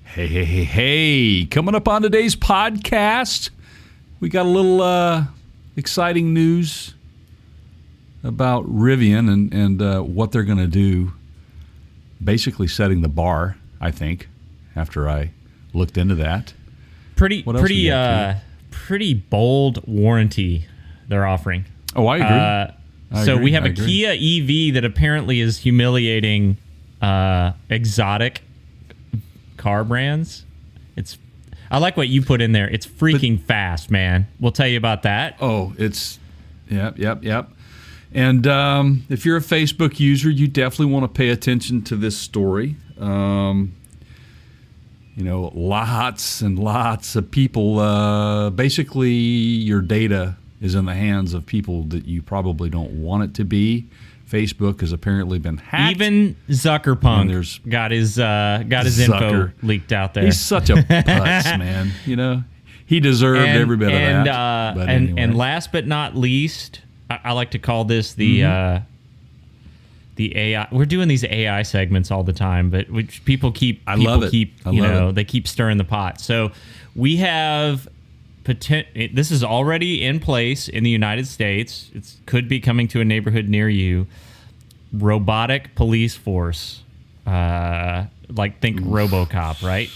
Hey. Coming up on today's podcast, we got a little exciting news about Rivian and what they're going to do. Basically setting the bar, I think, after I looked into that. Pretty bold warranty they're offering. Oh, I agree. We have a Kia EV that apparently is humiliating exotic car brands. I like what you put in there. It's freaking fast, man. We'll tell you about that. Oh, it's yep. And if you're a Facebook user, you definitely want to pay attention to this story. Lots and lots of people. Basically, your data is in the hands of people that you probably don't want it to be. Facebook has apparently been hacked. Even Zuckerpunk got his info leaked out there. He's such a putz, man. He deserved every bit of that. And last but not least, I like to call this the AI. We're doing these AI segments all the time, but people keep they keep stirring the pot. So we have this is already in place in the United States. It could be coming to a neighborhood near you. Robotic police force, think Robocop, right?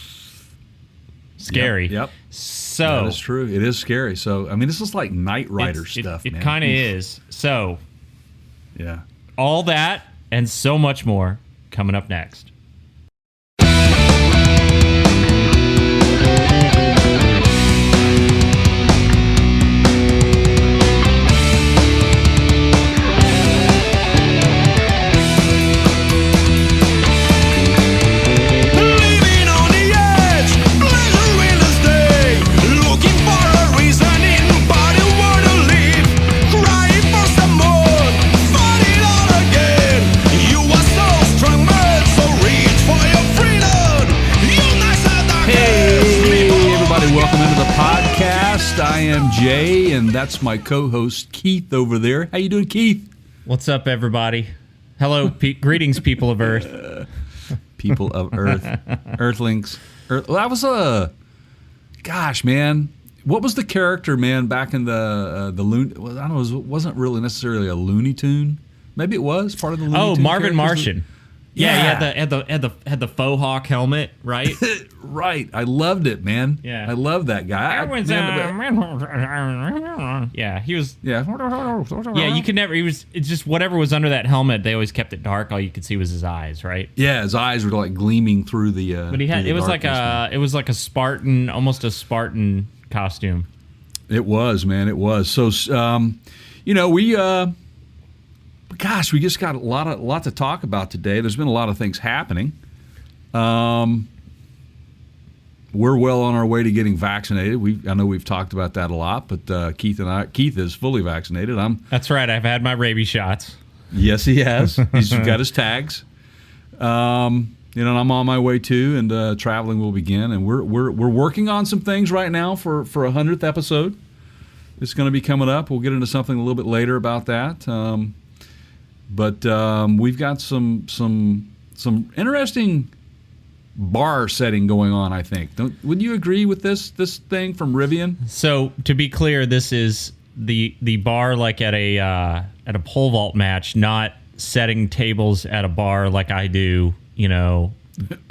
Scary. Yep. So that is true. It is scary. So this is like Knight Rider stuff. It kind of is. So yeah, all that and so much more coming up next. I am Jay, and that's my co-host Keith over there. How you doing, Keith? What's up, everybody? Hello, greetings, people of Earth. People of Earth, Earthlings. That was gosh, man. What was the character, man, back in the Looney? Well, I don't know. It wasn't really necessarily a Looney Tune. Maybe it was part of the Looney Tune. Oh, Marvin Martian. Yeah, he had the faux hawk helmet, right? Right. I loved it, man. Yeah. I love that guy. Yeah, he was. Yeah. Yeah, you could never. It's just whatever was under that helmet. They always kept it dark. All you could see was his eyes, right? Yeah, his eyes were like gleaming through the. But he had. It was like a Spartan, almost a Spartan costume. It was, man. It was. So, we. Gosh, we just got a lot to talk about today. There's been a lot of things happening. We're well on our way to getting vaccinated. I know we've talked about that a lot, but Keith is fully vaccinated. That's right. I've had my rabies shots. Yes, he has. He's got his tags. And I'm on my way too, and traveling will begin. And we're working on some things right now for a 100th episode. It's going to be coming up. We'll get into something a little bit later about that. But we've got some interesting bar setting going on, I think. Would you agree with this thing from Rivian? So to be clear, this is the bar like at a pole vault match, not setting tables at a bar like I do,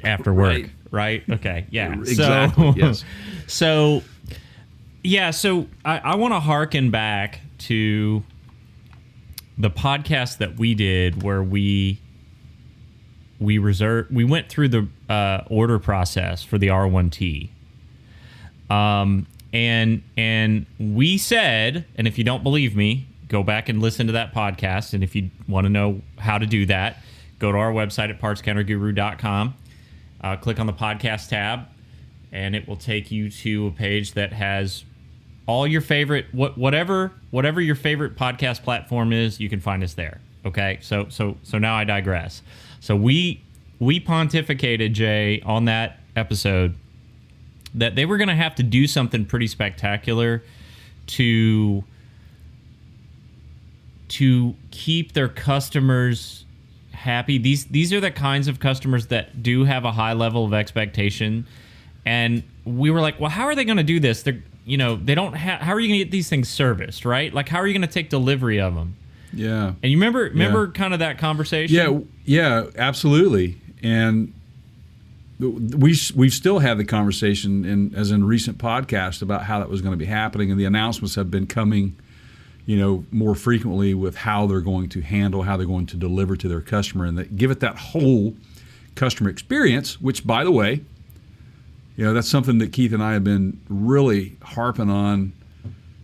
after work. Right? Okay. Yeah. Exactly. Yes. So I want to harken back to the podcast that we did where we went through the order process for the R1T. And we said, and if you don't believe me, go back and listen to that podcast. And if you want to know how to do that, go to our website at partscounterguru.com, click on the podcast tab, and it will take you to a page that has all your favorite, whatever your favorite podcast platform is, you can find us there. Okay, so now I digress. So we pontificated, Jay, on that episode that they were going to have to do something pretty spectacular to keep their customers happy. These are the kinds of customers that do have a high level of expectation And we were like, well, how are they going to do this? They're, they don't have. How are you going to get these things serviced, right? Like, how are you going to take delivery of them? Yeah. And you remember kind of that conversation? Yeah, absolutely. And we've still had the conversation as in recent podcasts about how that was going to be happening, and the announcements have been coming, more frequently with how they're going to handle, how they're going to deliver to their customer, and that give it that whole customer experience, which, by the way, that's something that Keith and I have been really harping on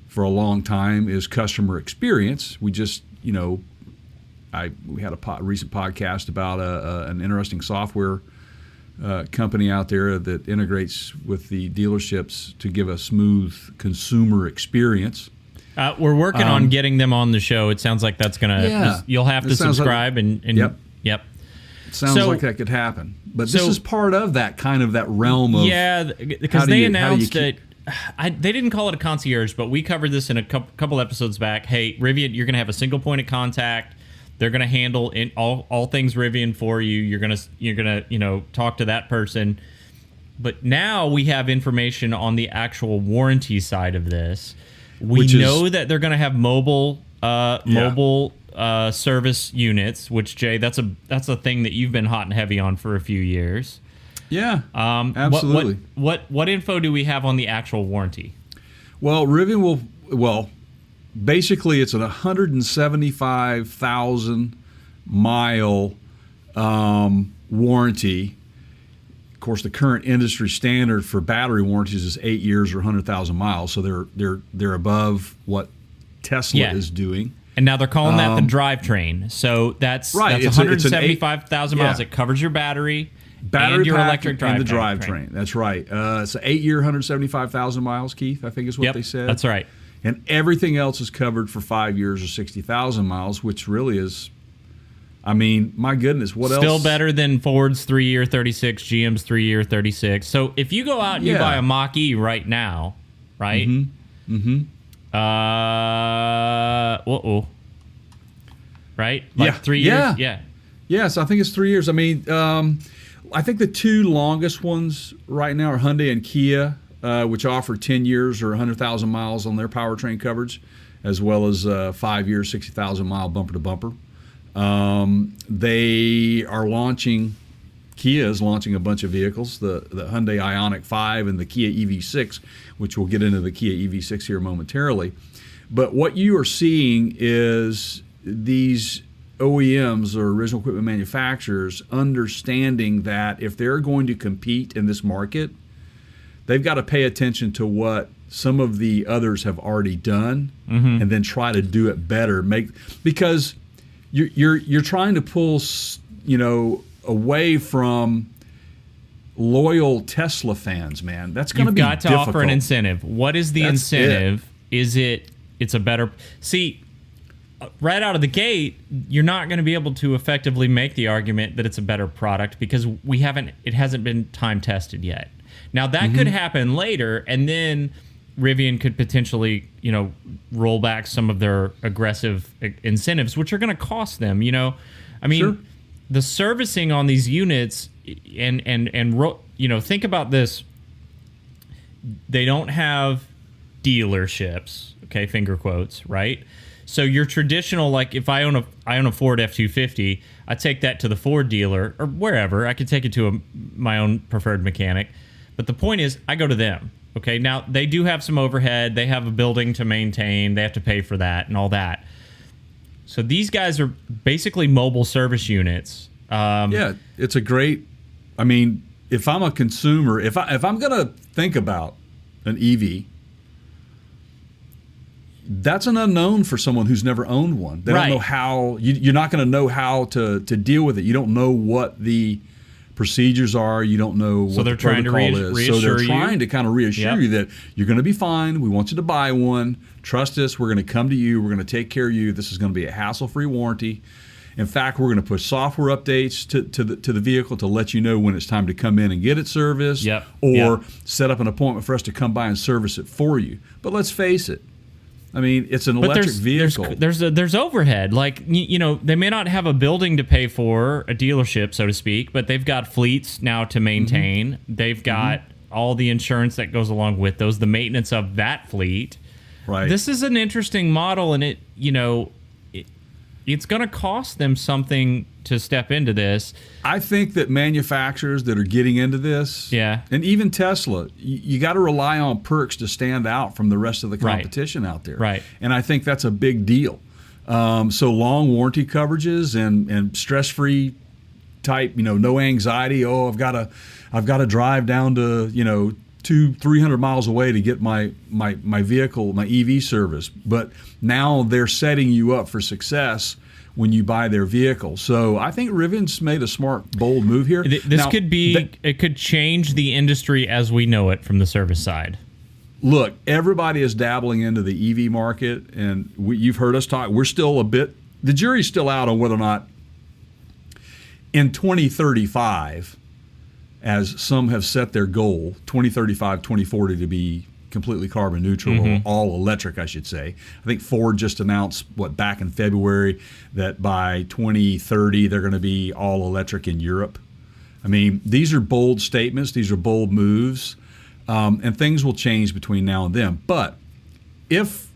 for a long time is customer experience. We just, we had a recent podcast about an interesting software company out there that integrates with the dealerships to give a smooth consumer experience. We're working on getting them on the show. It sounds like that's gonna. You'll have to subscribe and yep. It sounds like that could happen. But this is part of that kind of that realm of because they announced that. They didn't call it a concierge, but we covered this in a couple episodes back. Hey, Rivian, you're going to have a single point of contact. They're going to handle all things Rivian for you. You're going to talk to that person. But now we have information on the actual warranty side of this. We know that they're going to have mobile service units, which, Jay, that's a thing that you've been hot and heavy on for a few years. Yeah, absolutely. What info do we have on the actual warranty? Well, Rivian basically it's a 175,000 mile warranty. Of course, the current industry standard for battery warranties is 8 years or 100,000 miles, so they're above what Tesla is doing. And now they're calling that the drivetrain. So that's 175,000 miles. It covers your battery and your electric drive and the drivetrain. That's right. It's an 8 year, 175,000 miles, Keith, I think is what they said. That's right. And everything else is covered for 5 years or 60,000 miles, which really is, my goodness, what else? Still better than Ford's 3 year 36, GM's 3 year 36. So if you go out and you buy a Mach-E right now, right? Mm-hmm. Right? Like 3 years? Yeah. Yes, I think it's 3 years. I think the two longest ones right now are Hyundai and Kia, which offer 10 years or 100,000 miles on their powertrain coverage, as well as 5 years, 60,000 mile bumper to bumper. They are launching, Kia is launching a bunch of vehicles, the Hyundai Ioniq 5 and the Kia EV6, which we'll get into the Kia EV6 here momentarily. But what you are seeing is these OEMs or original equipment manufacturers understanding that if they're going to compete in this market, they've got to pay attention to what some of the others have already done and then try to do it better. Because you're trying to pull away from loyal Tesla fans, man. That's going to be difficult. You've got to offer an incentive. What is the incentive? It's a better... See, right out of the gate, you're not going to be able to effectively make the argument that it's a better product because it hasn't been time tested yet. Now that could happen later, and then Rivian could potentially, roll back some of their aggressive incentives, which are going to cost them. Sure. The servicing on these units, and think about this. They don't have dealerships, okay, finger quotes, right? So your traditional, like if I own a Ford F-250, I take that to the Ford dealer or wherever. I could take it to my own preferred mechanic. But the point is, I go to them. Okay, now they do have some overhead. They have a building to maintain. They have to pay for that and all that. So these guys are basically mobile service units. It's a great. If I'm a consumer, if I'm going to think about an EV, that's an unknown for someone who's never owned one. They don't know how. You're not going to know how to deal with it. You don't know what the procedures are. You don't know what the protocol is. So they're trying to kind of reassure you that you're going to be fine. We want you to buy one. Trust us. We're going to come to you. We're going to take care of you. This is going to be a hassle-free warranty. In fact, we're going to push software updates to the vehicle to let you know when it's time to come in and get it serviced, or set up an appointment for us to come by and service it for you. But let's face it. It's an electric vehicle. There's overhead. Like, they may not have a building to pay for, a dealership, so to speak, but they've got fleets now to maintain. They've got all the insurance that goes along with those, the maintenance of that fleet. Right. This is an interesting model, and it's going to cost them something to step into this. I think that manufacturers that are getting into this, and even Tesla, you got to rely on perks to stand out from the rest of the competition out there. Right. And I think that's a big deal. So long warranty coverages and stress-free type, no anxiety. Oh, I've got to drive down to 200-300 miles away to get my vehicle, my EV service. But now they're setting you up for success when you buy their vehicle. So I think Rivian's made a smart, bold move here. This it could change the industry as we know it from the service side. Look, everybody is dabbling into the EV market, and you've heard us talk. We're still the jury's still out on whether or not in 2035, as some have set their goal, 2035, 2040 to be completely carbon neutral, or all electric, I should say. I think Ford just announced, back in February, that by 2030 they're going to be all electric in Europe. I mean, these are bold statements. These are bold moves. And things will change between now and then. But if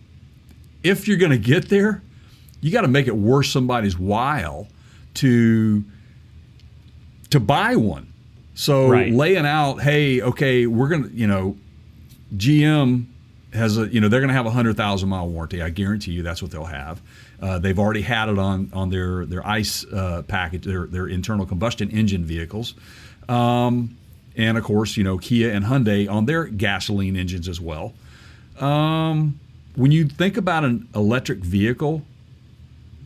you're going to get there, you got to make it worth somebody's while to buy one. So laying out, hey, okay, we're going to, GM has they're going to have a 100,000-mile warranty. I guarantee you that's what they'll have. They've already had it on their ICE package, their internal combustion engine vehicles. And, of course, Kia and Hyundai on their gasoline engines as well. When you think about an electric vehicle,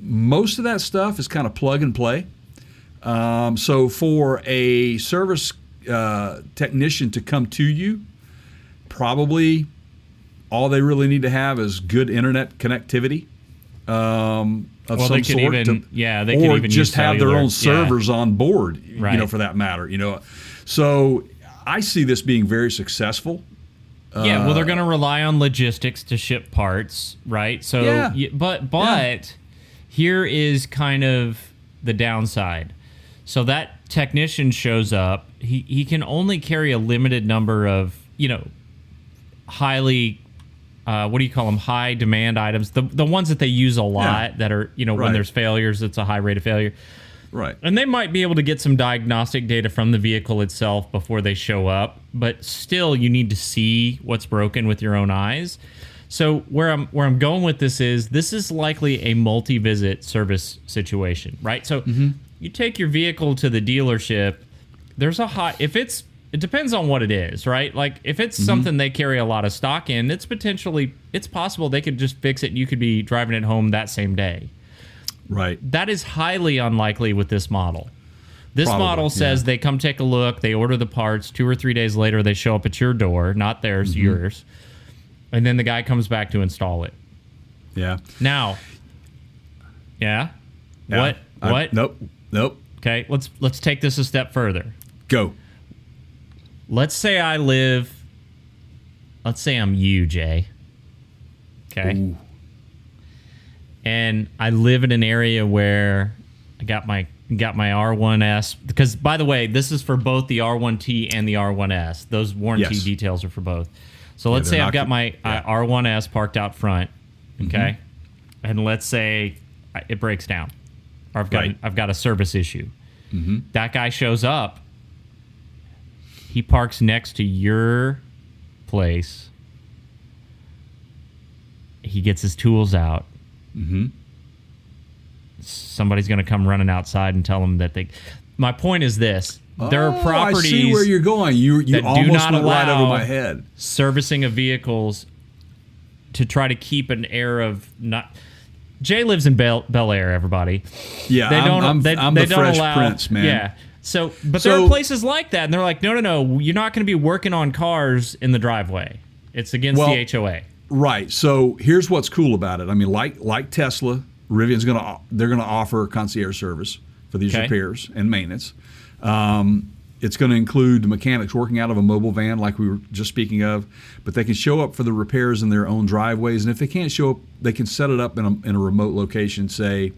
most of that stuff is kind of plug and play. So for a service technician to come to you, probably all they really need to have is good internet connectivity of some they could sort. They could even just have cellular. their own servers on board, Right. for that matter. So I see this being very successful. They're going to rely on logistics to ship parts, right? So, but here is kind of the downside. So that technician shows up. He can only carry a limited number of, highly, what do you call them? High demand items. The ones that they use a lot that are, when there's failures, it's a high rate of failure. Right. And they might be able to get some diagnostic data from the vehicle itself before they show up, but still you need to see what's broken with your own eyes. So where I'm going with this is likely a multi-visit service situation, right? So you take your vehicle to the dealership, there's it depends on what it is, right? Like if it's something they carry a lot of stock in, it's possible they could just fix it and you could be driving it home that same day. Right. That is highly unlikely with this model. This Probably, model says they come take a look, they order the parts, 2 or 3 days later they show up at your door, not theirs, yours. And then the guy comes back to install it. Yeah. Now. Yeah. What? Nope. Okay, let's take this a step further. Go. Let's say I'm you, Jay. Okay. Ooh. And I live in an area where I got my R1S, because by the way, this is for both the R1T and the R1S. Those warranty details are for both. So let's say I've got my R1S parked out front, okay? And let's say it breaks down, or I've got a service issue. That guy shows up. He parks next to your place. He gets his tools out. Somebody's going to come running outside and tell him that my point is this: there are properties. I see where you're going. You almost went right over my head. Servicing of vehicles to try to keep an air of not. Jay lives in Bel Air. Everybody. Yeah, I'm the Fresh Prince, man. Yeah. So, but there are places like that, and they're like, no, you're not going to be working on cars in the driveway. It's against the HOA. Right. So here's what's cool about it. I mean, like Tesla, Rivian's they're gonna offer concierge service for these repairs and maintenance. It's going to include the mechanics working out of a mobile van, like we were just speaking of, but they can show up for the repairs in their own driveways, and if they can't show up, they can set it up in a remote location, say,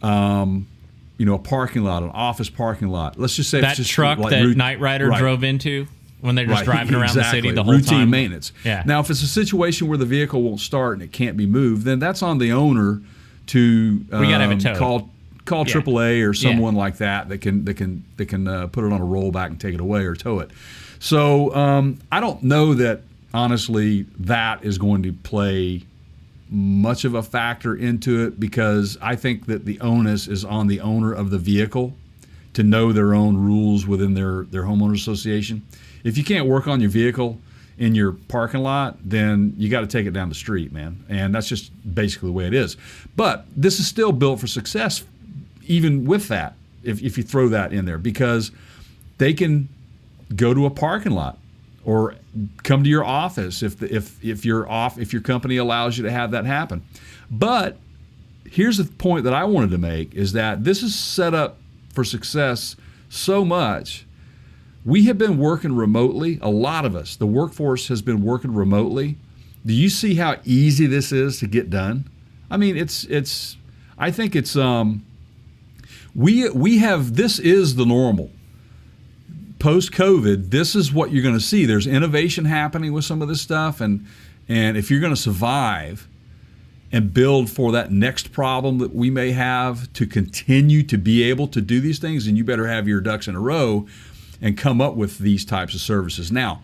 a parking lot, an office parking lot. Let's just say that it's just truck like that Knight Rider drove into. when they're just driving around the city the whole routine time. Maintenance. Yeah. Now, if it's a situation where the vehicle won't start and it can't be moved, then that's on the owner to we gotta have it towed. call AAA or someone like that can put it on a rollback and take it away or tow it. So I don't know that, honestly, that is going to play much of a factor into it, because I think that the onus is on the owner of the vehicle to know their own rules within their homeowners association. If you can't work on your vehicle in your parking lot, then you got to take it down the street, man. And that's just basically the way it is. But this is still built for success, even with that, if you throw that in there, because they can go to a parking lot or come to your office if your company allows you to have that happen. But here's the point that I wanted to make, is that this is set up for success so much. We have been working remotely. A lot of us, the workforce has been working remotely. Do you see how easy this is to get done? I mean, I think it's we have, this is the normal. Post-COVID, this is what you're going to see. There's innovation happening with some of this stuff, and if you're going to survive and build for that next problem that we may have to continue to be able to do these things, then you better have your ducks in a row and come up with these types of services. Now,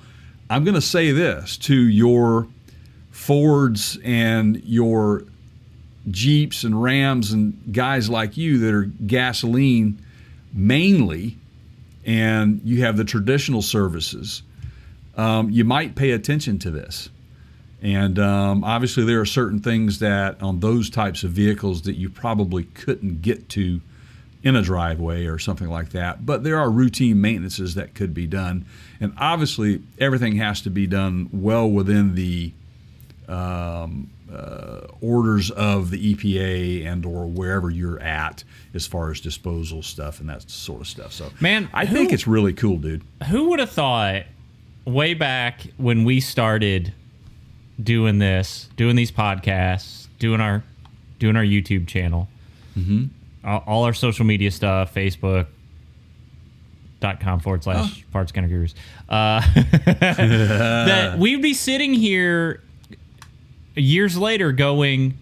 I'm going to say this to your Fords and your Jeeps and Rams and guys like you that are gasoline mainly, and you have the traditional services, you might pay attention to this. And obviously there are certain things that on those types of vehicles that you probably couldn't get to in a driveway or something like that. But there are routine maintenances that could be done. And obviously everything has to be done well within the orders of the EPA and or wherever you're at as far as disposal stuff and that sort of stuff. So, man, I think it's really cool, dude. Who would have thought way back when we started doing these podcasts, doing our YouTube channel, all our social media stuff, Facebook.com/Parts Counter Gurus, that we'd be sitting here years later going,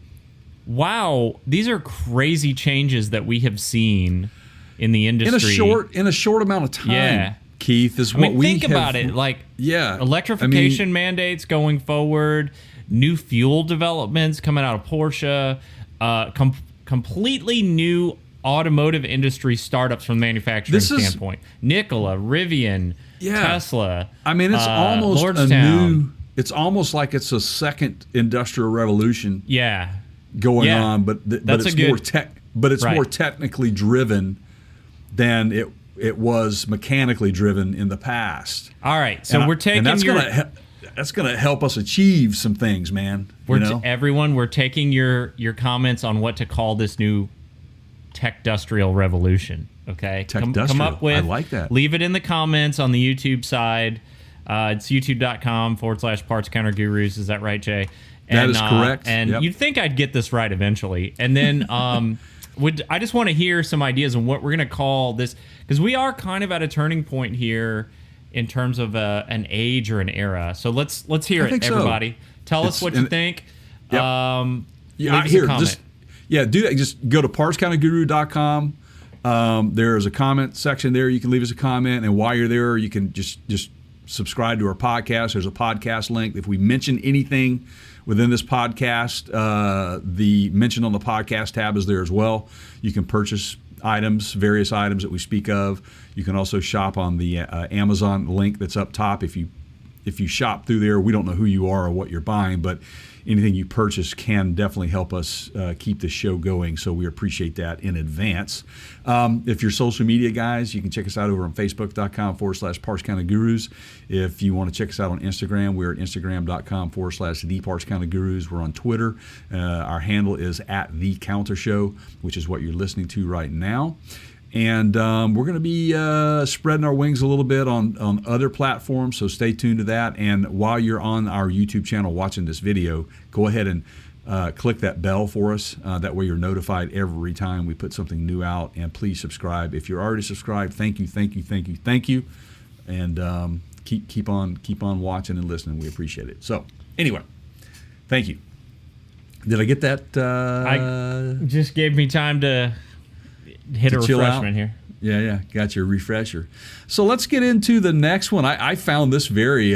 wow, these are crazy changes that we have seen in the industry in a short amount of time. Yeah. Keith, is what we think about it, like electrification mandates going forward, new fuel developments coming out of Porsche, completely new automotive industry startups from the manufacturing standpoint. Nikola, Rivian, Tesla. I mean, it's almost Lordstown. It's almost like it's a second industrial revolution. Going on, but it's more technically driven than it was mechanically driven in the past. All right, so we're taking that's going to help us achieve some things, man. Everyone, we're taking your comments on what to call this new tech-dustrial revolution. Okay, come up with. I like that. Leave it in the comments on the YouTube side. It's youtube.com/Parts Counter Gurus. Is that right, Jay? That is correct. And you'd think I'd get this right eventually. And then I just want to hear some ideas on what we're going to call this, because we are kind of at a turning point here in terms of an age or an era. So let's hear it, everybody. So. Tell us what you think. Leave us a comment. Do that. Just go to partscounterguru.com. There's a comment section there. You can leave us a comment, and while you're there, you can just subscribe to our podcast. There's a podcast link. If we mention anything within this podcast, the mention on the podcast tab is there as well. You can purchase various items that we speak of. You can also shop on the Amazon link that's up top. If you shop through there, we don't know who you are or what you're buying, but anything you purchase can definitely help us keep the show going, so we appreciate that in advance. If you're social media guys, you can check us out over on facebook.com/Parts Counter Gurus. If you want to check us out on Instagram, we're at instagram.com/The Parts Counter Gurus. We're on Twitter. Our handle is @TheCounterShow, which is what you're listening to right now. And we're going to be spreading our wings a little bit on other platforms, so stay tuned to that. And while you're on our YouTube channel watching this video, go ahead and click that bell for us. That way you're notified every time we put something new out. And please subscribe. If you're already subscribed, thank you. And keep keep on watching and listening. We appreciate it. So anyway, thank you. Did I get that? I just gave me time to hit a refreshment here. Yeah, got your refresher. So let's get into the next one. I found this very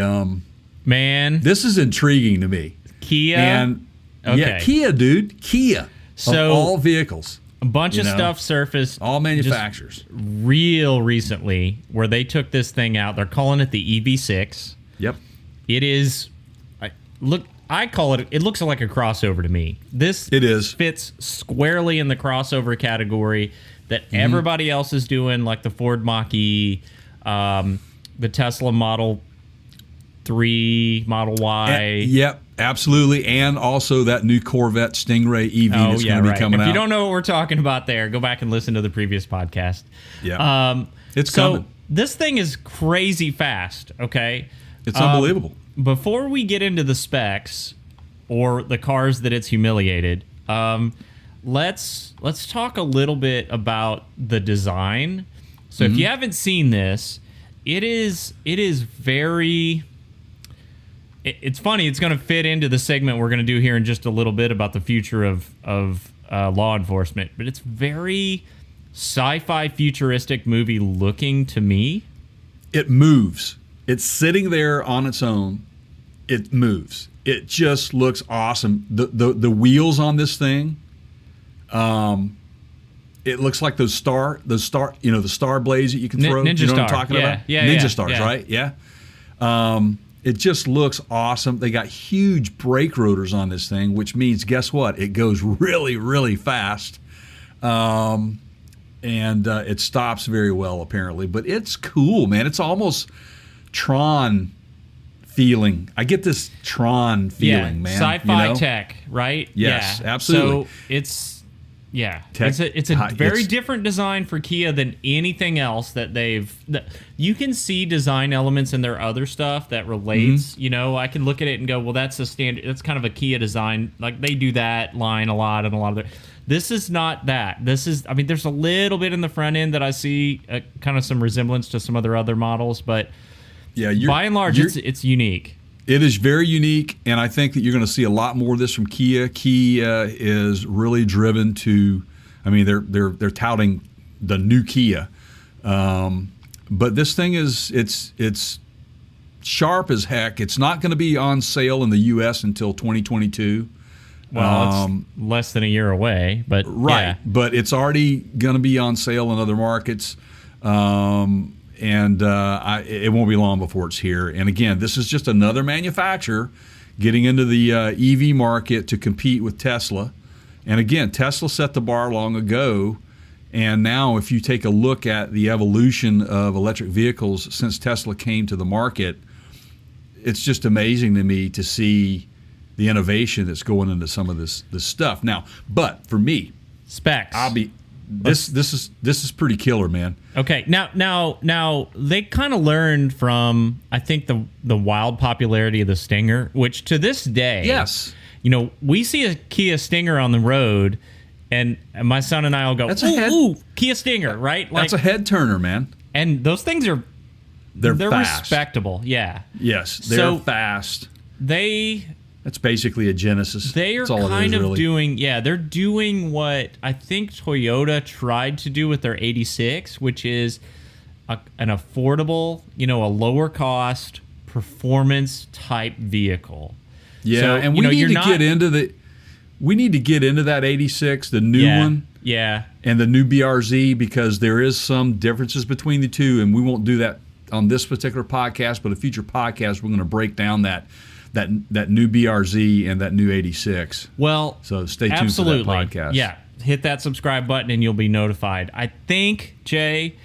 man. This is intriguing to me. Kia. And yeah, Kia, dude, Kia. So of all vehicles, a bunch of stuff surfaced. All manufacturers. Real recently, where they took this thing out. They're calling it the EV6. Yep. It is. I call it. It looks like a crossover to me. It is fits squarely in the crossover category that everybody else is doing, like the Ford Mach-E, the Tesla Model 3, Model Y. Yep, absolutely, and also that new Corvette Stingray EV that's going to be coming out. If you don't know what we're talking about there, go back and listen to the previous podcast. Yeah, it's coming. This thing is crazy fast, okay? It's unbelievable. Before we get into the specs or the cars that it's humiliated, let's talk a little bit about the design. So if you haven't seen this, it is very. It's funny. It's going to fit into the segment we're going to do here in just a little bit about the future of law enforcement. But it's very sci-fi futuristic movie looking to me. It moves. It's sitting there on its own. It moves. It just looks awesome. The wheels on this thing. It looks like the star the star blades that you can throw. Ninja you know Star. what I'm talking about? Yeah, Ninja Stars, right? Yeah. It just looks awesome. They got huge brake rotors on this thing, which means, guess what? It goes really, really fast. And it stops very well, apparently. But it's cool, man. It's almost Tron feeling. I get this Tron feeling, man. Sci-fi tech, right? Yes, absolutely. So it's a very different design for Kia than anything else that you can see design elements in their other stuff that relates. I can look at it and go, well, that's a standard. That's kind of a Kia design. Like they do that line a lot and a lot of their. This is not that. This is. I mean, there's a little bit in the front end that I see kind of some resemblance to some other models, but. Yeah, by and large, it's unique. It is very unique, and I think that you're going to see a lot more of this from Kia. Kia is really driven to, I mean, they're touting the new Kia, but this thing it's sharp as heck. It's not going to be on sale in the U.S. until 2022. Well, it's less than a year away, but right. Yeah. But it's already going to be on sale in other markets. And it won't be long before it's here. And again, this is just another manufacturer getting into the EV market to compete with Tesla. And again, Tesla set the bar long ago. And now if you take a look at the evolution of electric vehicles since Tesla came to the market, it's just amazing to me to see the innovation that's going into some of this stuff. Now, but for me, specs. This is pretty killer, man. Okay, now they kind of learned from I think the wild popularity of the Stinger, which to this day, yes, we see a Kia Stinger on the road, and my son and I will go, ooh, Kia Stinger, right? That's a head turner, man. And those things are they're fast. Respectable, yeah. Yes, they're fast. That's basically a Genesis. They are kind of doing, they're doing what I think Toyota tried to do with their 86, which is an affordable, a lower cost performance type vehicle. Yeah, so, and we need to get into that 86, the new one. Yeah. And the new BRZ, because there is some differences between the two, and we won't do that on this particular podcast, but a future podcast we're going to break down that new BRZ and that new 86. Well, so stay tuned for that podcast. Yeah, hit that subscribe button and you'll be notified. I think, Jay,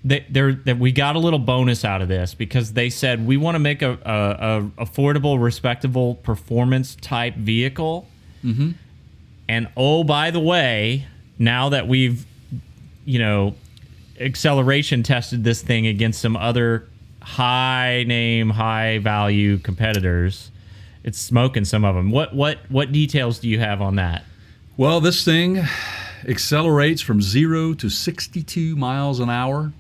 that we got a little bonus out of this because they said we want to make a affordable, respectable performance type vehicle. Mm-hmm. And oh, by the way, now that we've acceleration tested this thing against some other high name, high value competitors, it's smoking some of them. What details do you have on that? Well, this thing accelerates from 0 to 62 miles an hour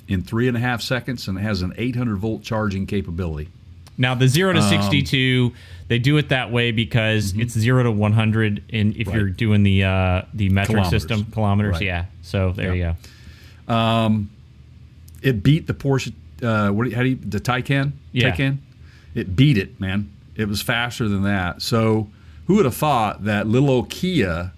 in 3.5 seconds, and it has an 800-volt charging capability. Now, the 0 to 62, they do it that way because it's 0 to 100 if you're doing the metric system, kilometers. Right. Yeah. So there you go. It beat the Porsche, the Taycan? Yeah. Taycan? It beat it, man. It was faster than that. So who would have thought that little old Kia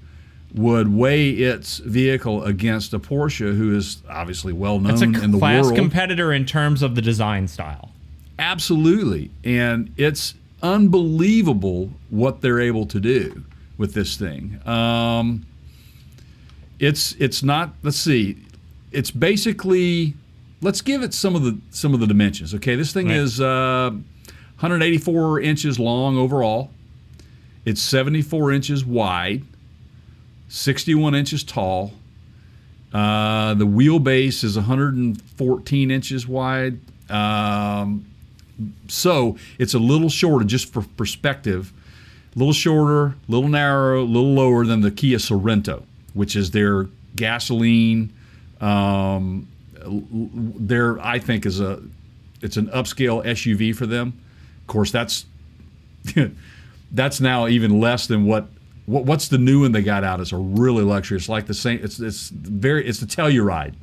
would weigh its vehicle against a Porsche, who is obviously well known in the world. It's a class competitor in terms of the design style. Absolutely. And it's unbelievable what they're able to do with this thing. It's not, let's see, it's basically, let's give it some of the dimensions. Okay, this thing is 184 inches long overall. It's 74 inches wide, 61 inches tall. The wheelbase is 114 inches wide. So it's a little shorter, just for perspective, a little shorter, a little narrower, a little lower than the Kia Sorento, which is their gasoline. I think it's an upscale SUV for them. Of course, that's now even less than what's the new one they got out. It's a really luxury. It's like the same. It's the Telluride.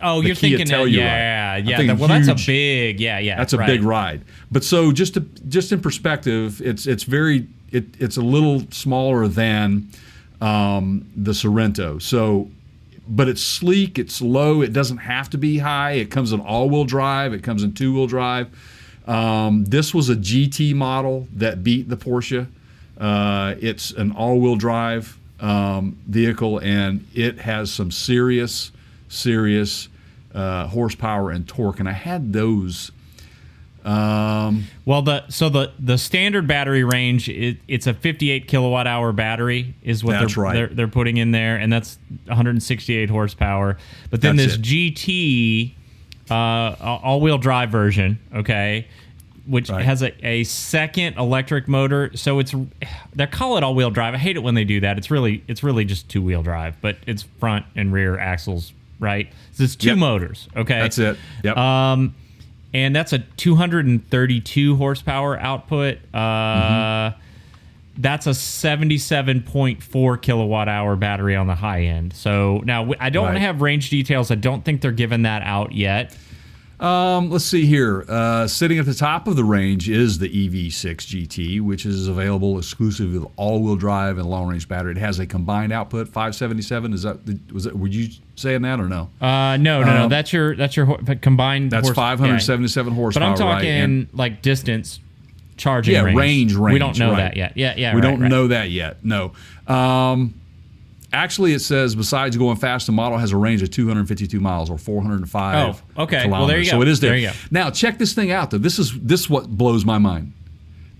Oh, you're Kia thinking Telluride. Yeah. Well, that's a big, That's a big ride. But so just in perspective, it's a little smaller than the Sorento. So, but it's sleek, it's low, it doesn't have to be high. It comes in all-wheel drive, it comes in two-wheel drive. This was a GT model that beat the Porsche. It's an all-wheel drive vehicle, and it has some serious horsepower and torque, and I had those. Well, the standard battery range, it's a 58 kilowatt hour battery is what they're putting in there, and that's 168 horsepower. But then this GT all-wheel drive version, okay, which has a second electric motor. So they call it all-wheel drive. I hate it when they do that. It's really just two-wheel drive, but it's front and rear axles, right? So it's two motors, okay? That's it. Yep. And that's a 232 horsepower output. That's a 77.4 kilowatt hour battery on the high end. So now I don't have range details. I don't think they're giving that out yet. Let's see here. Sitting at the top of the range is the EV6 GT, which is available exclusively with all-wheel drive and long-range battery. It has a combined output 577. Were you saying that or no? No. That's your combined. That's 577 horsepower. But I'm talking like distance charging range. We don't know that yet. We don't know that yet. No. Actually, it says besides going fast, the model has a range of 252 miles or 405 okay. kilometers. Well, there you go. So it is there. There you go. Now, check this thing out, though. This is what blows my mind.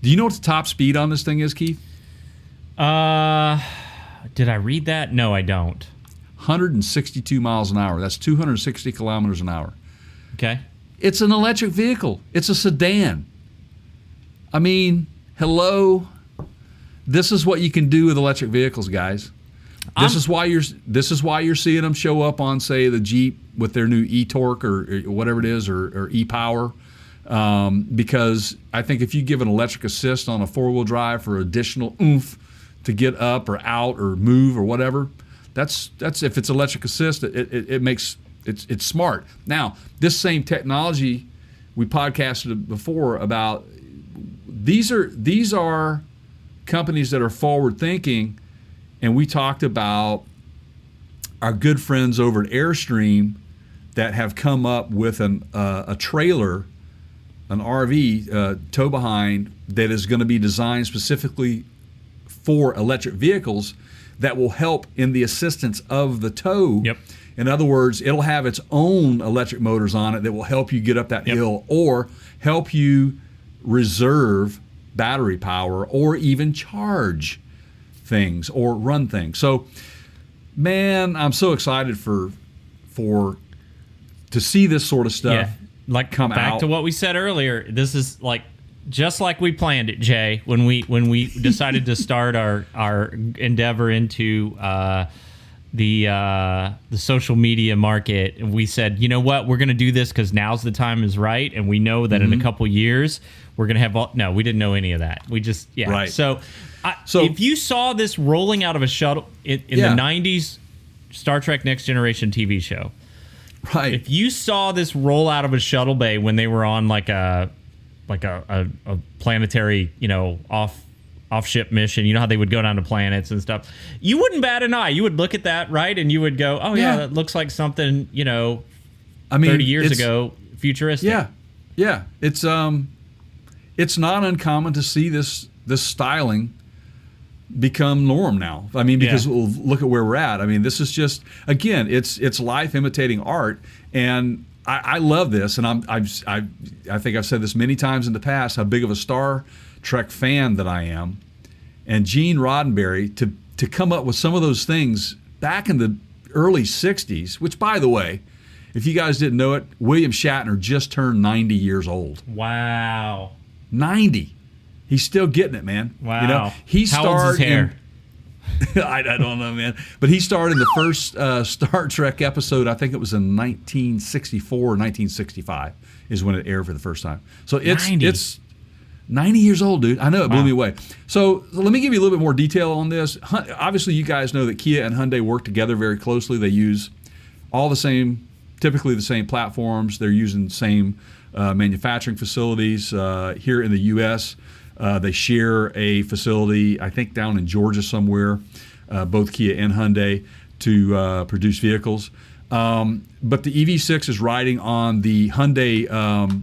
Do you know what the top speed on this thing is, Keith? Did I read that? No, I don't. 162 miles an hour. That's 260 kilometers an hour. Okay. It's an electric vehicle. It's a sedan. I mean, hello. This is what you can do with electric vehicles, guys. This is why you're seeing them show up on, say, the Jeep with their new e-torque or whatever it is, or e-power. Because I think if you give an electric assist on a four-wheel drive for additional oomph to get up or out or move or whatever, that's if it's electric assist, it makes it's smart. Now, this same technology we podcasted before about, these are companies that are forward thinking. And we talked about our good friends over at Airstream that have come up with a trailer, an RV tow behind, that is going to be designed specifically for electric vehicles that will help in the assistance of the tow. Yep. In other words, it'll have its own electric motors on it that will help you get up that hill or help you reserve battery power or even charge things or run things. So, man, I'm so excited to see this sort of stuff come out. Back to what we said earlier. This is just like we planned it, Jay, when we decided to start our endeavor into the social media market, and we said, you know what, we're going to do this because now's the time is right, and we know that in a couple years we're going to have no, we didn't know any of that. We just Right. So if you saw this rolling out of a shuttle in the 90s Star Trek Next Generation TV show, right? If you saw this roll out of a shuttle bay when they were on like a planetary, off ship mission, you know how they would go down to planets and stuff, you wouldn't bat an eye. You would look at that, right, and you would go, oh yeah, that looks like something 30 years ago, futuristic. Yeah. It's not uncommon to see this styling become norm now. I mean, because look at where we're at. I mean, this is just, again, it's life imitating art, and I love this, and I think I've said this many times in the past how big of a Star Trek fan that I am, and Gene Roddenberry to come up with some of those things back in the early '60s. Which, by the way, if you guys didn't know it, William Shatner just turned 90 years old. Wow, 90. He's still getting it, man. Wow. He How old's his hair? I don't know, man. But he starred in the first Star Trek episode. I think it was in 1964 or 1965 is when it aired for the first time. So it's 90 years old, dude. I know, it blew me away. So let me give you a little bit more detail on this. Obviously, you guys know that Kia and Hyundai work together very closely. They use typically the same platforms. They're using the same manufacturing facilities here in the U.S. They share a facility, I think, down in Georgia somewhere, both Kia and Hyundai, to produce vehicles. But the EV6 is riding on the Hyundai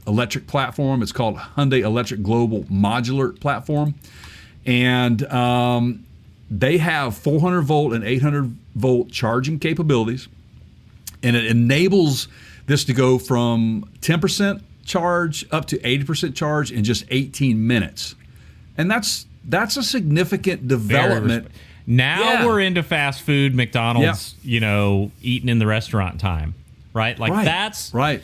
electric platform. It's called Hyundai Electric Global Modular Platform. And they have 400 volt and 800 volt charging capabilities. And it enables this to go from 10% charge up to 80% charge in just 18 minutes. And that's a significant development. Now we're into fast food, McDonald's, eating in the restaurant time, right? That's right.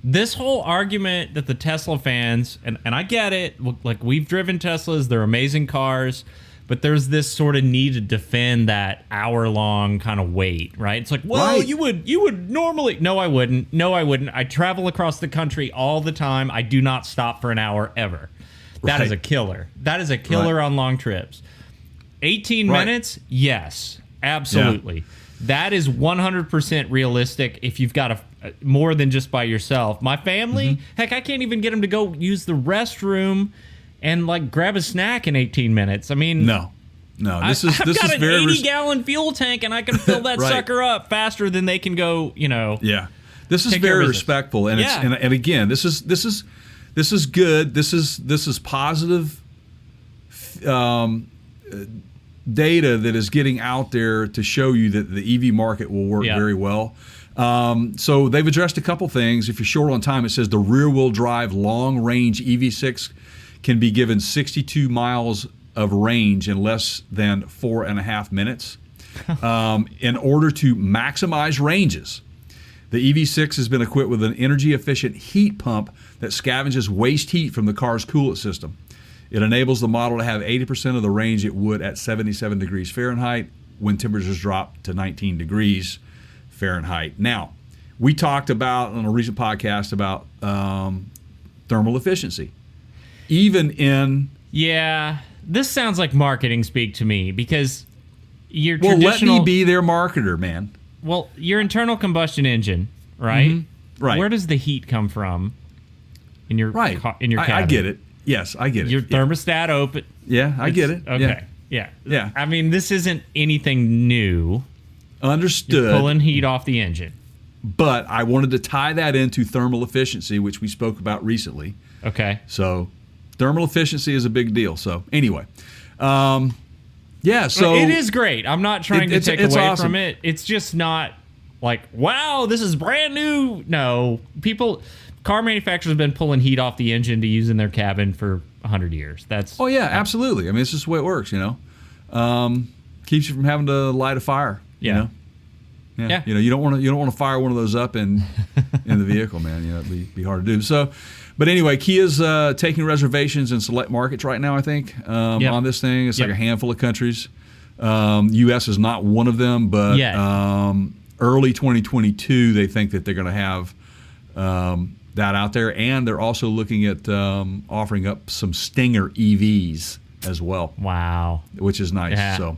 This whole argument that the Tesla fans, and I get it, like we've driven Teslas, they're amazing cars, but there's this sort of need to defend that hour-long kind of wait, right? It's like, well, you would normally... No, I wouldn't. I travel across the country all the time. I do not stop for an hour ever. That is a killer. That is a killer on long trips. 18 minutes? Yes, absolutely. Yeah. That is 100% realistic if you've got more than just by yourself. My family, heck, I can't even get them to go use the restroom and grab a snack in 18 minutes. I mean, no. This is I've got an 80-gallon fuel tank, and I can fill that sucker up faster than they can go. Yeah, this is very respectful, and and again, this is good. This is positive data that is getting out there to show you that the EV market will work very well. So they've addressed a couple things. If you're short on time, it says the rear-wheel drive long-range EV6 can be given 62 miles of range in less than 4.5 minutes. In order to maximize ranges, the EV6 has been equipped with an energy-efficient heat pump that scavenges waste heat from the car's coolant system. It enables the model to have 80% of the range it would at 77 degrees Fahrenheit when temperatures drop to 19 degrees Fahrenheit. Now, we talked about on a recent podcast about thermal efficiency. Even in... Yeah, this sounds like marketing speak to me, because your traditional... Well, let me be their marketer, man. Well, your internal combustion engine, right? Mm-hmm. Right. Where does the heat come from in your in your cabin? I get it. Yes, I get it. Your thermostat open. Yeah, I get it. Okay. Yeah. I mean, this isn't anything new. Understood. You're pulling heat off the engine. But I wanted to tie that into thermal efficiency, which we spoke about recently. Okay. So thermal efficiency is a big deal. So anyway, so it is great. I'm not trying to take away awesome from it. It's just not like, wow, this is brand new. No, car manufacturers have been pulling heat off the engine to use in their cabin for 100 years. That's absolutely. I mean, it's just the way it works. Keeps you from having to light a fire. Yeah. Yeah. You don't want to fire one of those up in the vehicle, man. It'd be hard to do. So, but anyway, Kia's taking reservations in select markets right now, I think, on this thing. It's like a handful of countries. U.S. is not one of them, but Yeah. Early 2022, they think that they're going to have that out there, and they're also looking at offering up some Stinger EVs as well. Wow. Which is nice. Yeah. So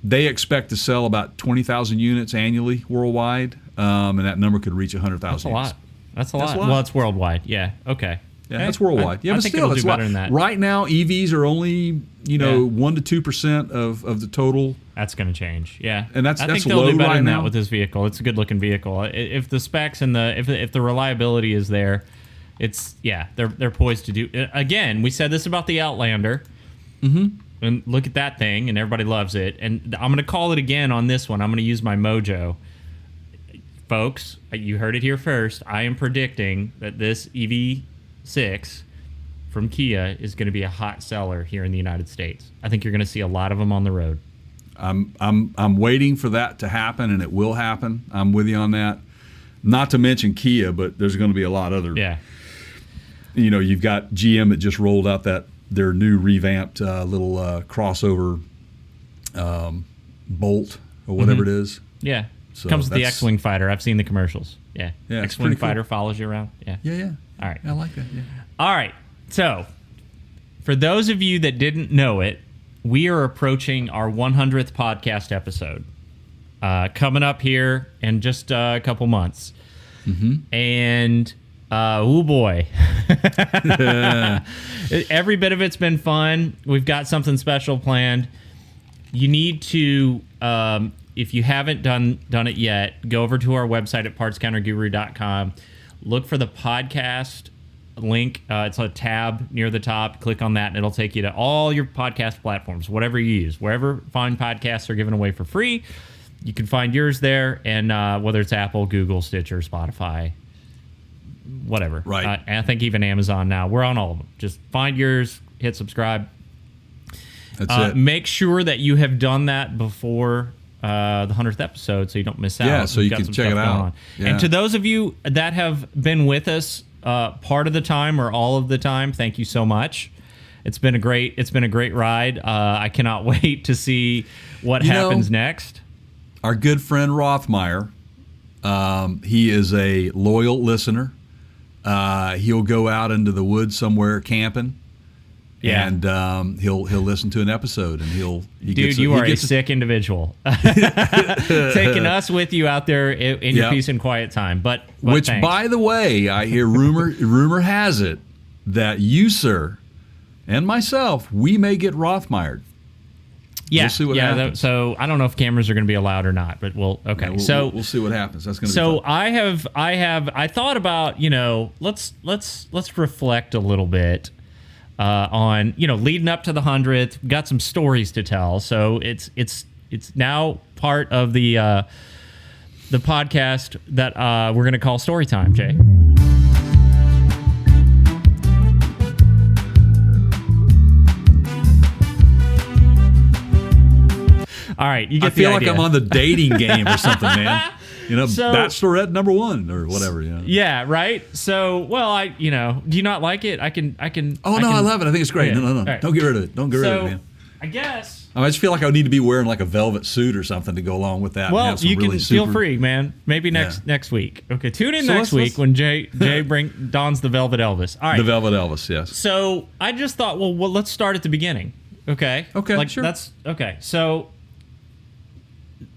they expect to sell about 20,000 units annually worldwide, and that number could reach 100,000 units. That's a lot. Well, it's worldwide. Yeah. Okay. Yeah, that's worldwide. I but think still, it'll that's do better than that. Right now, EVs are only 1 to 2% of the total. That's going to change. Yeah, and I think that's they'll low do better right than now. that with this vehicle. It's a good looking vehicle. If the specs and if the reliability is there, they're poised to do. Again, we said this about the Outlander. Mm-hmm. And look at that thing, and everybody loves it. And I'm going to call it again on this one. I'm going to use my mojo. Folks, you heard it here first. I am predicting that this EV6 from Kia is going to be a hot seller here in the United States. I think you're going to see a lot of them on the road. I'm waiting for that to happen, and it will happen. I'm with you on that. Not to mention Kia, but there's going to be a lot other. Yeah. You've got GM that just rolled out their new revamped little crossover Bolt or whatever it is. Yeah. So comes with the X-Wing fighter. I've seen the commercials. Yeah. Yeah, X-Wing fighter cool. follows you around. Yeah. Yeah. All right. I like that. Yeah. All right. So, for those of you that didn't know it, we are approaching our 100th podcast episode. Coming up here in just a couple months. Mm-hmm. And, oh boy. Every bit of it's been fun. We've got something special planned. You need to, if you haven't done it yet, go over to our website at partscounterguru.com. Look for the podcast link. It's a tab near the top. Click on that, and it'll take you to all your podcast platforms, whatever you use. Wherever fine podcasts are given away for free, you can find yours there, and whether it's Apple, Google, Stitcher, Spotify, whatever. Right. And I think even Amazon now. We're on all of them. Just find yours, hit subscribe. That's it. Make sure that you have done that before the 100th episode so you don't miss out. Yeah, so We've you got can some check stuff it going out. on. Yeah. And to those of you that have been with us part of the time or all of the time, thank you so much. It's been a great ride. I cannot wait to see what happens next. Our good friend Rothmeyer, he is a loyal listener. He'll go out into the woods somewhere camping. Yeah. And he'll listen to an episode, and Dude, you are a sick individual. Taking us with you out there in your peace and quiet time. But which, thanks. by the way, I hear rumor has it that you, sir, and myself, we may get Rothmeyered. Yeah, we'll see what happens. So I don't know if cameras are going to be allowed or not, but we'll okay. Yeah, we'll see what happens. That's going to be fun. I thought about let's reflect a little bit on leading up to the 100th. Got some stories to tell, so it's now part of the podcast that we're going to call Story Time, Jay. All right, you get the idea. I feel like I'm on the dating game or something, man. Bachelorette number 1 or whatever. Yeah, right. So, well, do you not like it? I can. Oh no, I love it. I think it's great. Okay. No. Right. Don't get rid of it. Don't get rid of it, man. I guess. I just feel like I need to be wearing like a velvet suit or something to go along with that. Well, you can feel free, man. Maybe next week. Okay, tune in next week when Jay dons the Velvet Elvis. All right, the Velvet Elvis. Yes. So I just thought, well, let's start at the beginning. Okay. Okay. Sure. That's okay. So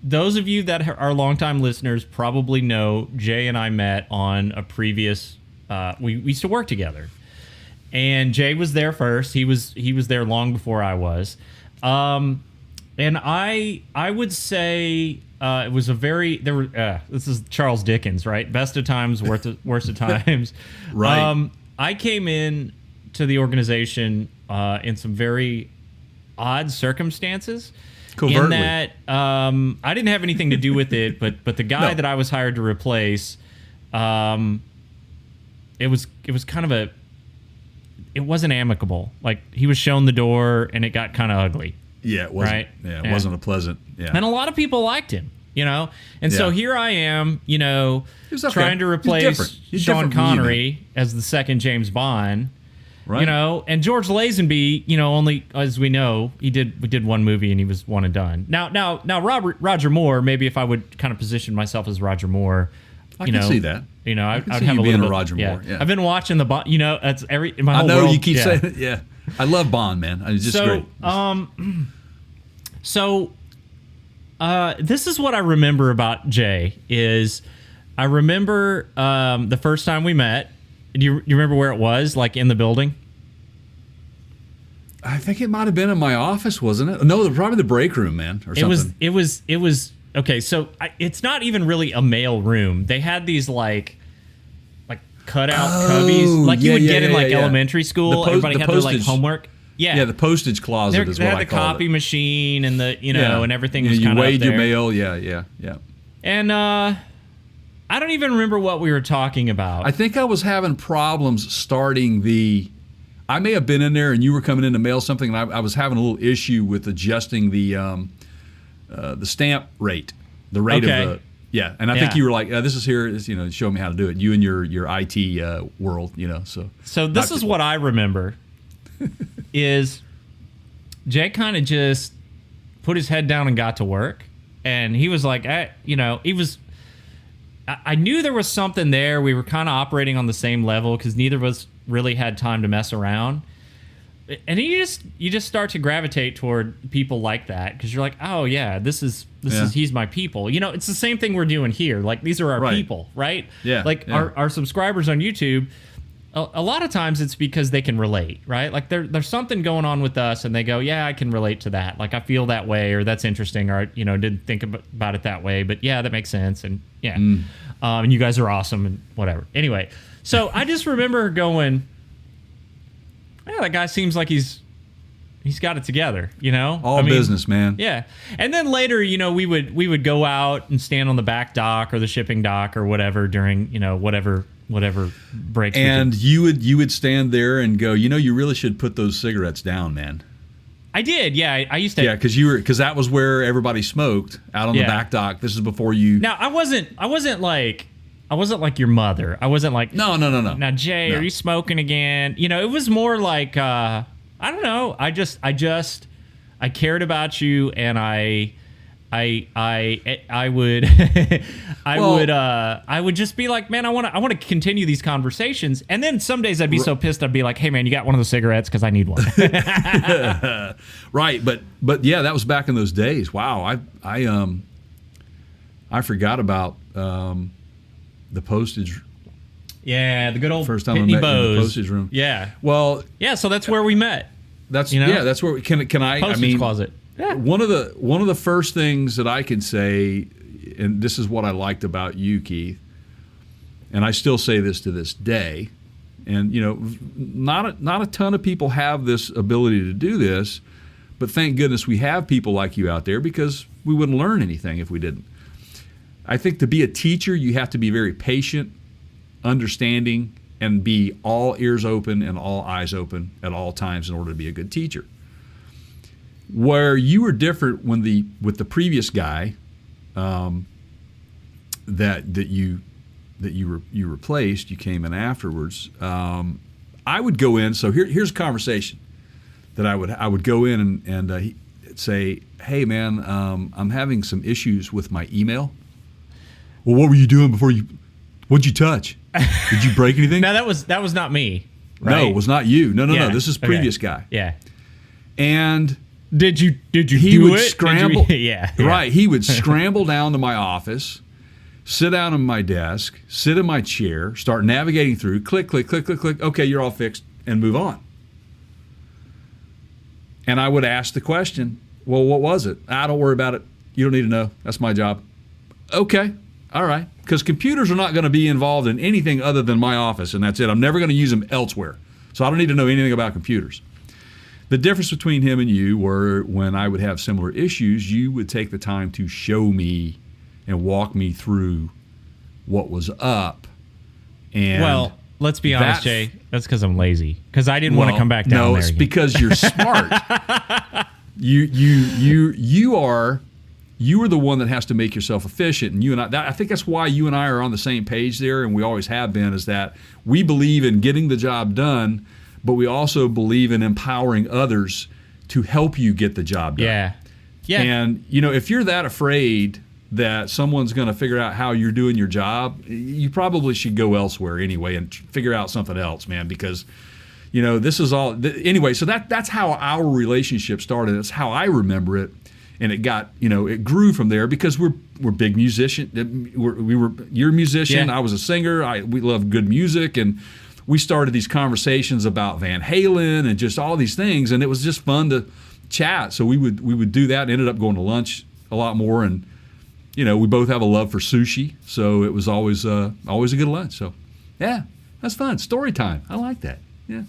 those of you that are longtime listeners probably know Jay and I met on a previous. We used to work together, and Jay was there first. He was there long before I was. And I would say it was a very this is Charles Dickens, right? Best of times, worst of times. Right. I came in to the organization in some very odd circumstances. Covertly. In that I didn't have anything to do with it, but the guy that I was hired to replace, it was kind of it wasn't amicable. Like, he was shown the door, and it got kind of ugly. Yeah, it wasn't. Right? Yeah, it wasn't a pleasant. Yeah, and a lot of people liked him, And so here I am, okay. trying to replace Sean Connery as the second James Bond, Right. You know, and George Lazenby, you know, only as we know, we did one movie and he was one and done. Now, Roger Moore. Maybe if I would kind of position myself as Roger Moore, I can see that. You know, I'd see have you a being little a Roger Moore. Yeah. I've been watching you know, that's my whole I know world, you keep saying it. Yeah, I love Bond, man. It's just great. This is what I remember about Jay is I remember the first time we met. Do you remember where it was? Like in the building? I think it might have been in my office, wasn't it? No, probably the break room, man, or something. It was okay. So it's not even really a mail room. They had these like cutout cubbies, like you would get in elementary school. Everybody had their like homework. Yeah, the postage closet is what I call it. They had the copy machine and the and everything was kind of you weighed up there. your mail. Yeah. And I don't even remember what we were talking about. I think I was having problems starting I may have been in there and you were coming in to mail something, and I was having a little issue with adjusting the stamp rate, the rate of the. Yeah, and I think you were like, "This is here." You know, show me how to do it. You and your IT world, you know. So this is what I remember is Jay kind of just put his head down and got to work, and he was like, he was. I knew there was something there. We were kind of operating on the same level because neither of us really had time to mess around. And you just start to gravitate toward people like that because you're like, oh yeah, he's my people. You know, it's the same thing we're doing here. Like these are our people, right? Yeah. Like our subscribers on YouTube. A lot of times it's because they can relate, right? Like there's something going on with us, and they go, yeah, I can relate to that. Like I feel that way, or that's interesting, or didn't think about it that way, but yeah, that makes sense, and yeah, and you guys are awesome, and whatever. Anyway, so I just remember going, yeah, that guy seems like he's got it together, All business, man. Yeah. And then later, we would go out and stand on the back dock or the shipping dock or whatever during, whatever breaks. And you would stand there and go, you really should put those cigarettes down, man. I did, yeah. I used to. Yeah, because that was where everybody smoked out on the back dock. This is before you. Now I wasn't like your mother. I wasn't like no. Now Jay, are you smoking again? It was more like I don't know. I cared about you, and I would I would just be like, man, I want to continue these conversations. And then some days I'd be so pissed, I'd be like, hey man, you got one of those cigarettes? Because I need one. Right, but yeah, that was back in those days. Wow, I forgot about the postage. Yeah, the good old first time I Pitney met Bowes. you in the postage room. Yeah. Well, yeah. So that's where we met. That's that's where can I? Postage closet. Yeah. One of the first things that I can say, and this is what I liked about you, Keith, and I still say this to this day, and not a ton of people have this ability to do this, but thank goodness we have people like you out there, because we wouldn't learn anything if we didn't. I think to be a teacher, you have to be very patient, understanding, and be all ears open and all eyes open at all times in order to be a good teacher. Where you were different with the previous guy that you replaced, you came in afterwards. I would go in. So here's a conversation that I would go in and he'd say, "Hey man, I'm having some issues with my email." Well, what were you doing before you? What'd you touch? Did you break anything? No, that was not me. Right? No, it was not you. No. This is previous guy. Yeah. And did you he do would it? Scramble. Yeah. Right. He would scramble down to my office, sit down on my desk, sit in my chair, start navigating through, click, click, click, click, click. Okay, you're all fixed, and move on. And I would ask the question, well, what was it? Don't worry about it. You don't need to know. That's my job. Okay. All right. Because computers are not going to be involved in anything other than my office, and that's it. I'm never going to use them elsewhere. So I don't need to know anything about computers. The difference between him and you were when I would have similar issues, you would take the time to show me and walk me through what was up. And well, let's be honest, Jay. That's because I'm lazy. Because I didn't want to come back down there. No, it's because you're smart. You are the one that has to make yourself efficient, and you and I think that's why you and I are on the same page there, and we always have been, is that we believe in getting the job done, but we also believe in empowering others to help you get the job done. Yeah. Yeah. And, if you're that afraid that someone's going to figure out how you're doing your job, you probably should go elsewhere anyway and figure out something else, man, because, this is all anyway. So that's how our relationship started. That's how I remember it. And it got, it grew from there because we're big musicians. You're a musician. Yeah. I was a singer. We love good music. And we started these conversations about Van Halen and just all these things. And it was just fun to chat. So we would do that and ended up going to lunch a lot more. And, we both have a love for sushi. So it was always a good lunch. So, yeah, that's fun. Story time. I like that. Yeah.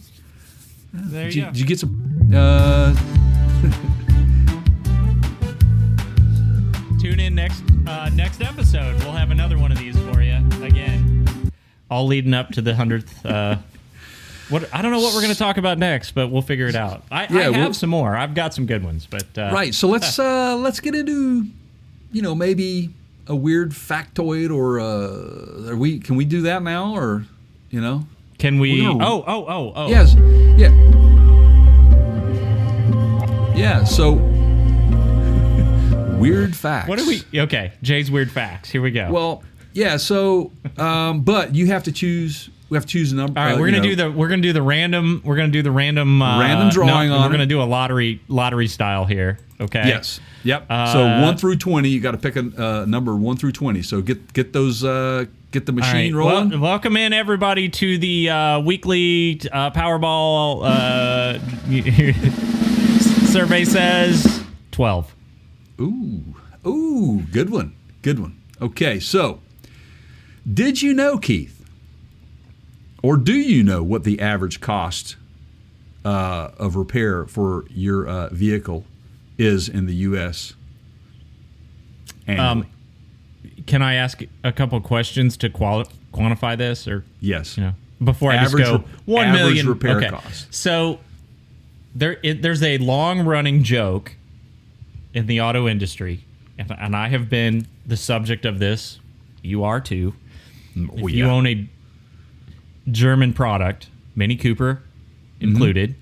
There you go. Did you get some... Tune in next episode. We'll have another one of these for you again. All leading up to the 100th. I don't know what we're going to talk about next, but we'll figure it out. I have some more. I've got some good ones, but right. So let's get into maybe a weird factoid or can we do that now or can we? Yes. Yeah. So. Weird facts. What are we? Okay, Jay's weird facts. Here we go. Well, yeah. So, but you have to choose. We have to choose a number. All right, we're gonna do the random. We're gonna do the random drawing on. We're gonna do a lottery style here. Okay. Yes. Yep. So 1 through 20, you got to pick a number 1 through 20. So get those. Get the machine rolling. Well, welcome in everybody to the weekly Powerball survey says 12. Ooh, good one. Okay, so did you know, Keith, or do you know what the average cost of repair for your vehicle is in the U.S. annually? Can I ask a couple of questions to quantify this, or yes, before I just go 1 million repair cost. So there's a long-running joke in the auto industry, and I have been the subject of this. You are too. If you own a German product, Mini Cooper included,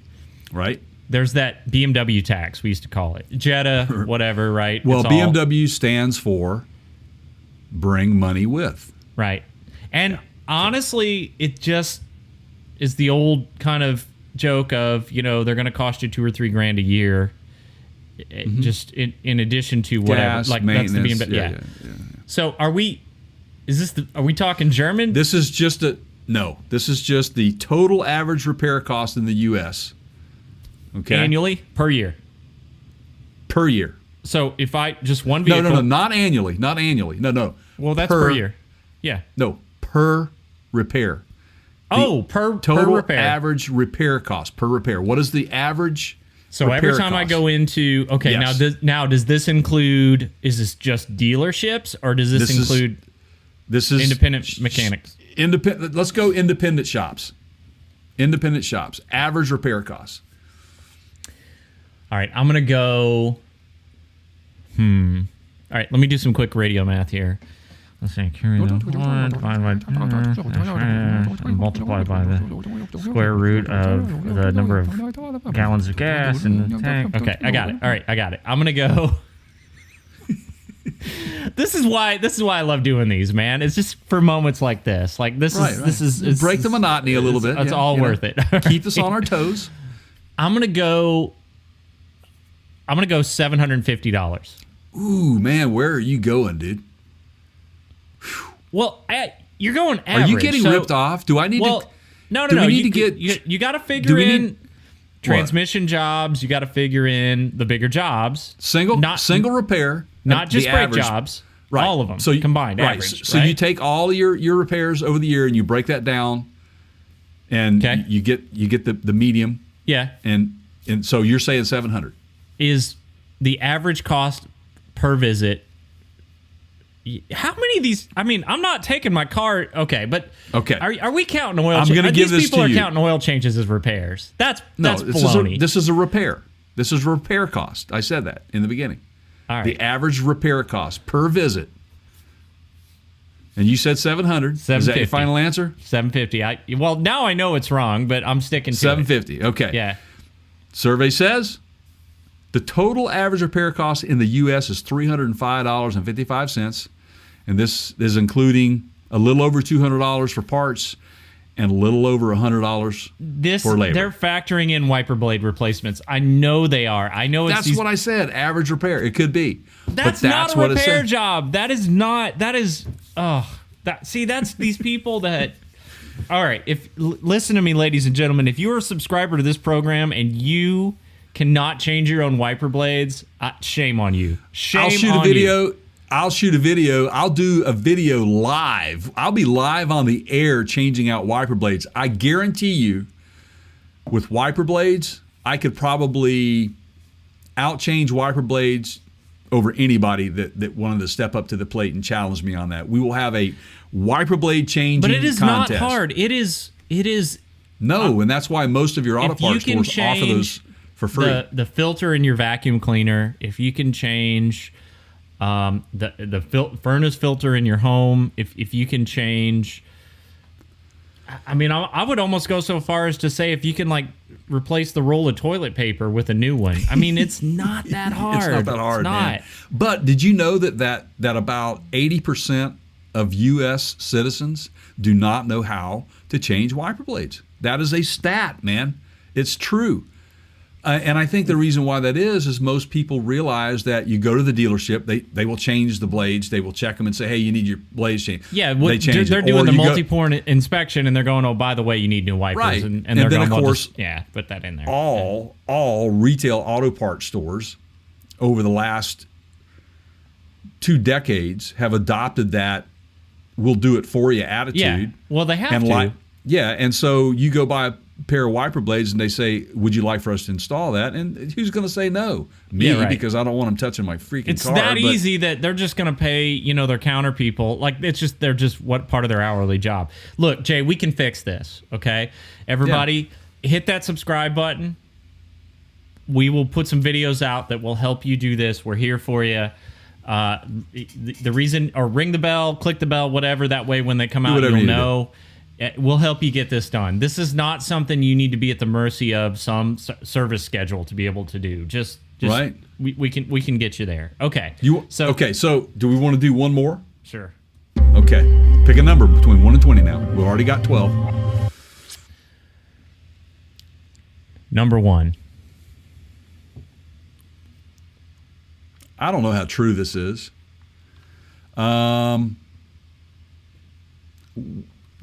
right? There's that BMW tax, we used to call it. Jetta, whatever, right? Well, BMW stands for bring money with. Right. And honestly, it just is the old kind of joke of, they're going to cost you $2 or $3 grand a year. Just in addition to whatever, gas, like that's the maintenance. BMW. Yeah. So are we talking German? This is just the total average repair cost in the U.S. Okay. Annually? Per year. So if I just one vehicle. No, not annually. No. Well, that's per year. Yeah. No, per repair. Per total repair. Average repair cost per repair. What is the average? So every time I go into now does this include? Is this just dealerships or does this include? This is independent mechanics. Independent. Let's go independent shops. Average repair costs. All right, I'm gonna go. All right, let me do some quick radio math here. Let's see. Multiply by the square root of the number of gallons of gas in the tank. Okay, I got it. All right, I got it. I'm gonna go. This is why I love doing these, man. It's just for moments like this. Like this is break the monotony a little bit. It's all worth it. Keep us on our toes. I'm gonna go $750. Ooh, man, where are you going, dude? Well, you're going average. Are you getting ripped off? Do I need to? No. You got to figure in transmission jobs. You got to figure in the bigger jobs. Single repair. Not just brake jobs. Right. All of them combined. Right. Average, so you take all your repairs over the year and you break that down, and you get the medium. Yeah. And so you're saying 700 is the average cost per visit. How many of these? I mean, I'm not taking my car. Okay, but are we counting oil? I'm going to give this to you. These people are counting oil changes as repairs. That's baloney. This is a repair. This is repair cost. I said that in the beginning. All right. The average repair cost per visit And you said 700. Is that your 750. final answer? 750. Well, now I know it's wrong, but I'm sticking to 750. Okay. Yeah. Survey says the total average repair cost in the U.S. is $305.55, and this is including a little over $200 for parts and a little over $100 for labor. They're factoring in wiper blade replacements. I know they are. I know it's That's what I said. Average repair. It could be. That's not a repair job. That is not. That is. That's these people that. All right. Listen to me, ladies and gentlemen. If you're a subscriber to this program and you cannot change your own wiper blades, shame on you. Shame on you. I'll shoot a video. I'll do a video live. I'll be live on the air changing out wiper blades. I guarantee you, with wiper blades, I could probably outchange wiper blades over anybody that wanted to step up to the plate and challenge me on that. We will have a wiper blade changing contest. But it is not hard. It is. No, and that's why most of your auto parts stores offer those for free. The filter in your vacuum cleaner, if you can change the furnace filter in your home, if you can change, I mean, I would almost go so far as to say if you can like replace the roll of toilet paper with a new one. I mean, it's not that hard. It's not that hard, it's not. Man. But did you know that about 80% of U.S. citizens do not know how to change wiper blades? That is a stat, man. It's true. And I think the reason why that is most people realize that you go to the dealership, they will change the blades, they will check them and say, hey, you need your blades changed. Yeah, they're doing the multi-port inspection and they're going, oh, by the way, you need new wipers. Right. And they're then, going, of course, put that in there. All retail auto parts stores over the last 2 decades have adopted that we'll do it for you attitude. Yeah, well, they have to. And so you go buy a pair of wiper blades and they say, would you like for us to install that? And who's going to say no? Me, because I don't want them touching my freaking car. It's that easy that they're just going to pay, their counter people. Like, they're just what part of their hourly job. Look, Jay, we can fix this, okay? Everybody, hit that subscribe button. We will put some videos out that will help you do this. We're here for you. The reason, or ring the bell, click the bell, whatever. That way when they come out, you'll know. We'll help you get this done. This is not something you need to be at the mercy of some service schedule to be able to do. Just right. We can get you there. Okay. So do we want to do one more? Sure. Okay. Pick a number between 1 and 20 now. We've already got 12. Number 1. I don't know how true this is.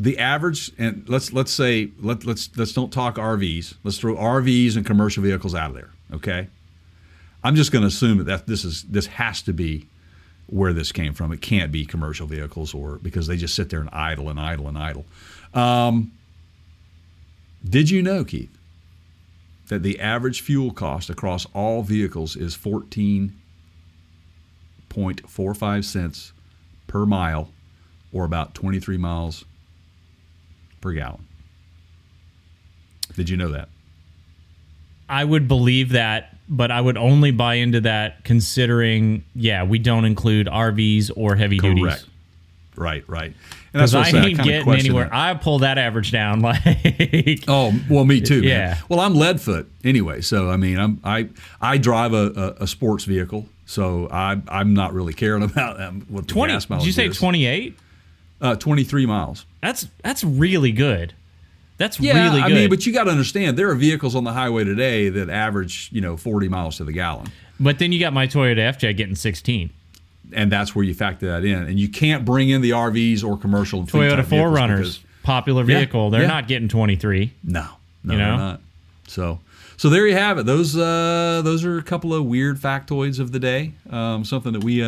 The average, and let's don't talk RVs. Let's throw RVs and commercial vehicles out of there. Okay, I'm just going to assume that this has to be where this came from. It can't be commercial vehicles, or because they just sit there and idle and idle and idle. Did you know, Keith, that the average fuel cost across all vehicles is 14.45 cents per mile, or about 23 miles per gallon? Did you know that? I would believe that, but I would only buy into that considering, we don't include RVs or heavy duties. Correct. Right. And that's what I ain't getting anywhere. I pull that average down like. Oh well, me too. Yeah. Man. Well, I'm Leadfoot anyway, so I mean, I drive a sports vehicle, so I'm not really caring about what the gas mileage is. Did you say 28? 23 miles. That's really good. That's really good. I mean, but you got to understand, there are vehicles on the highway today that average, 40 miles to the gallon. But then you got my Toyota FJ getting 16. And that's where you factor that in. And you can't bring in the RVs or commercial Toyota 4Runners, popular vehicle. They're not getting 23. No, they're not. So there you have it. Those are a couple of weird factoids of the day. Something that we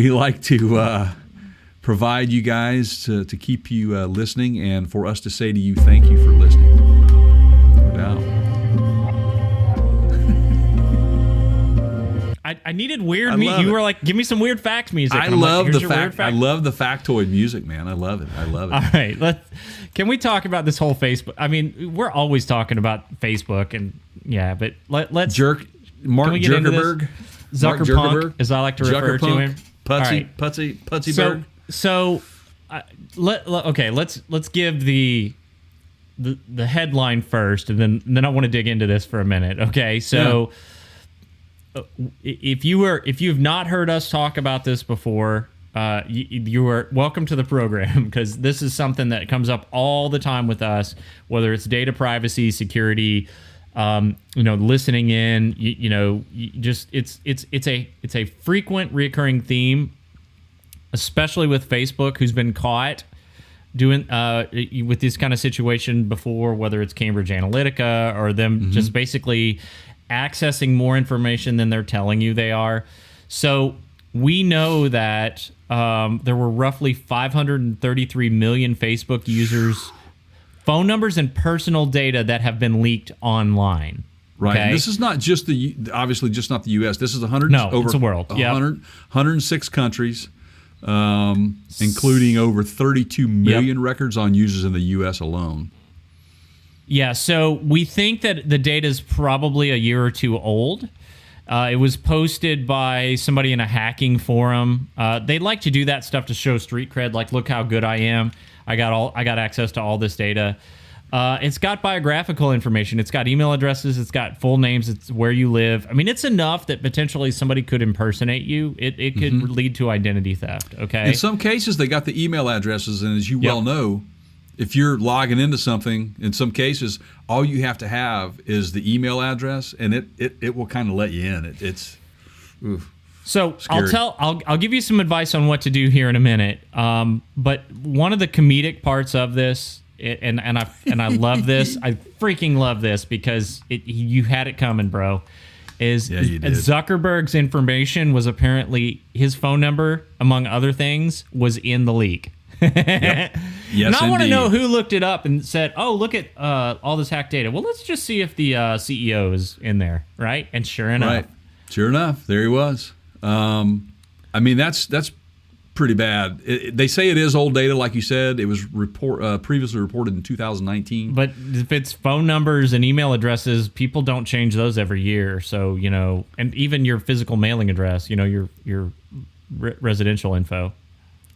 like to provide you guys to keep you listening, and for us to say to you, thank you for listening. No doubt. I needed weird music. You were like, give me some weird fact music. I love the fact. I love the factoid music, man. I love it. All right, can we talk about this whole Facebook? I mean, we're always talking about Facebook, and but let's Mark Zuckerberg, Zuckerpunk, as I like to refer to him. Putsy Berg. So, let's give the headline first, and then I want to dig into this for a minute. Okay, so if you've not heard us talk about this before, you are welcome to the program, because this is something that comes up all the time with us, whether it's data privacy, security, listening in, it's a frequent reoccurring theme, especially with Facebook, who's been caught doing with this kind of situation before, whether it's Cambridge Analytica or them just basically accessing more information than they're telling you they are. So we know that there were roughly 533 million Facebook users' phone numbers and personal data that have been leaked online. Right. Okay? This is not just obviously just not the U.S. This is it's a world. 106 countries, including over 32 million records on users in the U.S. alone. Yeah, so we think that the data is probably a year or two old. It was posted by somebody in a hacking forum. They like to do that stuff to show street cred, like, look how good I am. I got access to all this data. It's got biographical information. It's got email addresses. It's got full names. It's where you live. I mean, it's enough that potentially somebody could impersonate you. It could lead to identity theft. Okay. In some cases, they got the email addresses, and as you well know, if you're logging into something, in some cases, all you have to have is the email address, and it will kind of let you in. It's So scary. I'll give you some advice on what to do here in a minute. But one of the comedic parts of this, and I love this, I freaking love this, because you had it coming, bro. You did. Zuckerberg's information was apparently, his phone number, among other things, was in the leak. Yep. Yes, and I want to indeed. know who looked it up and said, "Oh, look at all this hacked data. Well, let's just see if the CEO is in there, right?" And sure enough, there he was. I mean, that's pretty bad. They say it is old data, like you said. It was previously reported in 2019. But if it's phone numbers and email addresses, people don't change those every year. So, and even your physical mailing address, your residential info.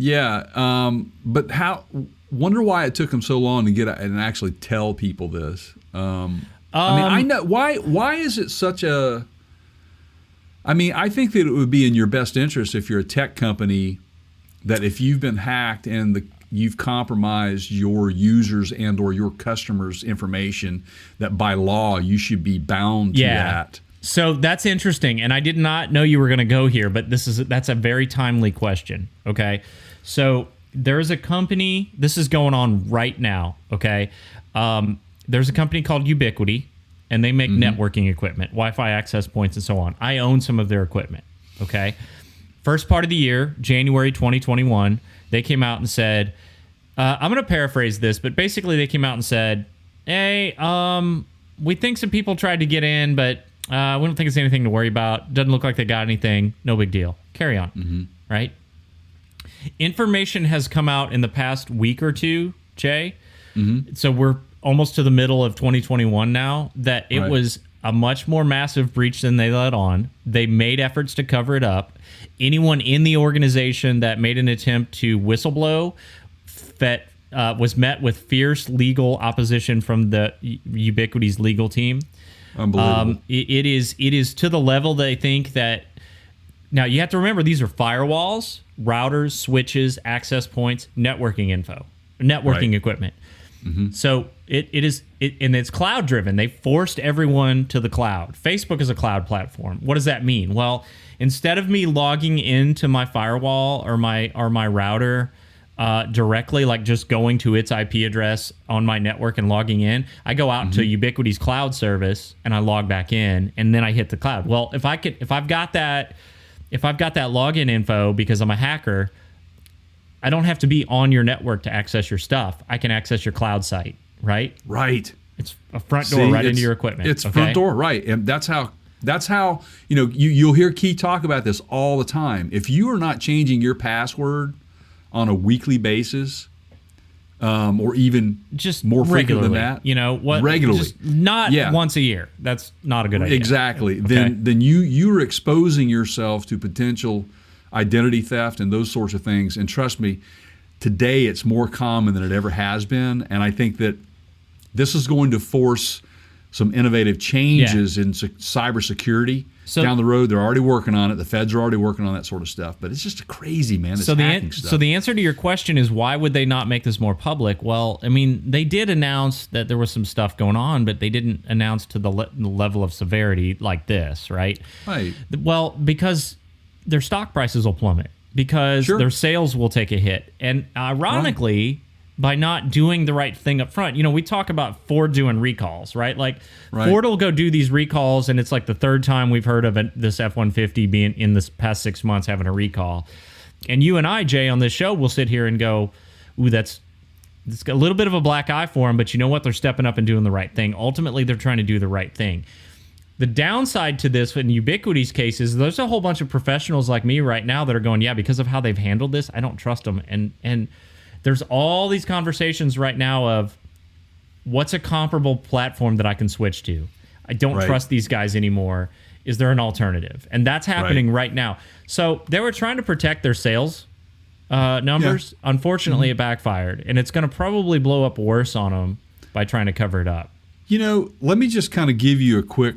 Yeah, but wonder why it took them so long to get and actually tell people this. I mean, I know why is it such a. I mean, I think that it would be in your best interest, if you're a tech company, that if you've been hacked and you've compromised your users and or your customers' information, that by law you should be bound to that. So that's interesting, and I did not know you were going to go here, but that's a very timely question. Okay, so there's a company. This is going on right now. Okay, there's a company called Ubiquiti. And they make networking equipment, Wi-Fi access points, and so on. I own some of their equipment, okay? First part of the year, January 2021, they came out and said, I'm going to paraphrase this, but basically they came out and said, hey, we think some people tried to get in, but we don't think it's anything to worry about. Doesn't look like they got anything. No big deal. Carry on, right? Information has come out in the past week or two, Jay. So we're almost to the middle of 2021 now, that it was a much more massive breach than they let on. They made efforts to cover it up. Anyone in the organization that made an attempt to whistleblow that was met with fierce legal opposition from the Ubiquiti's legal team. Unbelievable. It is to the level they think that. Now you have to remember, these are firewalls, routers, switches, access points, networking equipment. So it is, and it's cloud driven. They forced everyone to the cloud. Facebook is a cloud platform. What does that mean? Well, instead of me logging into my firewall or my router directly, like just going to its IP address on my network and logging in, I go out to Ubiquiti's cloud service and I log back in, and then I hit the cloud. Well, if I've got that login info because I'm a hacker, I don't have to be on your network to access your stuff. I can access your cloud site, right? Right. It's a front door into your equipment. It's front door, right? And that's how you'll hear Key talk about this all the time. If you are not changing your password on a weekly basis, or even just more frequent than regularly, that, regularly, just not once a year. That's not a good idea. Exactly. Okay. Then you are exposing yourself to potential identity theft and those sorts of things. And trust me, today it's more common than it ever has been. And I think that this is going to force some innovative changes in cybersecurity down the road. They're already working on it. The feds are already working on that sort of stuff. But it's just crazy, man. This hacking stuff. So the answer to your question is, why would they not make this more public? Well, I mean, they did announce that there was some stuff going on, but they didn't announce to the level of severity like this, right? Right. Well, because their stock prices will plummet, because their sales will take a hit. And ironically, by not doing the right thing up front. We talk about Ford doing recalls, right? Ford will go do these recalls, and it's like the third time we've heard of this F-150 being in this past 6 months having a recall. And you and I, Jay, on this show, will sit here and go, ooh, it's got a little bit of a black eye for them, but you know what? They're stepping up and doing the right thing. Ultimately, they're trying to do the right thing. The downside to this in Ubiquity's case is there's a whole bunch of professionals like me right now that are going, because of how they've handled this, I don't trust them. And there's all these conversations right now of what's a comparable platform that I can switch to. I don't trust these guys anymore. Is there an alternative? And that's happening right now. So they were trying to protect their sales numbers. Yeah. Unfortunately, it backfired. And it's going to probably blow up worse on them by trying to cover it up. Let me just kind of give you a quick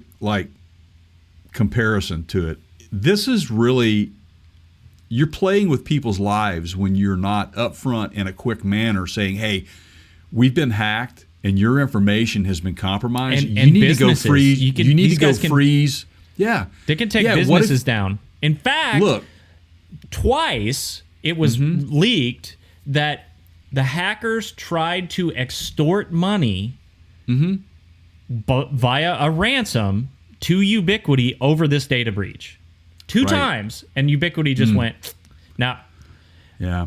comparison to it. This is really... You're playing with people's lives when you're not upfront in a quick manner saying, hey, we've been hacked and your information has been compromised. And you need businesses. To go freeze. You need to go freeze. Yeah. They can take businesses down. In fact, look, twice it was leaked that the hackers tried to extort money via a ransom to Ubiquity over this data breach. Two times, and Ubiquity just went, nah. Yeah.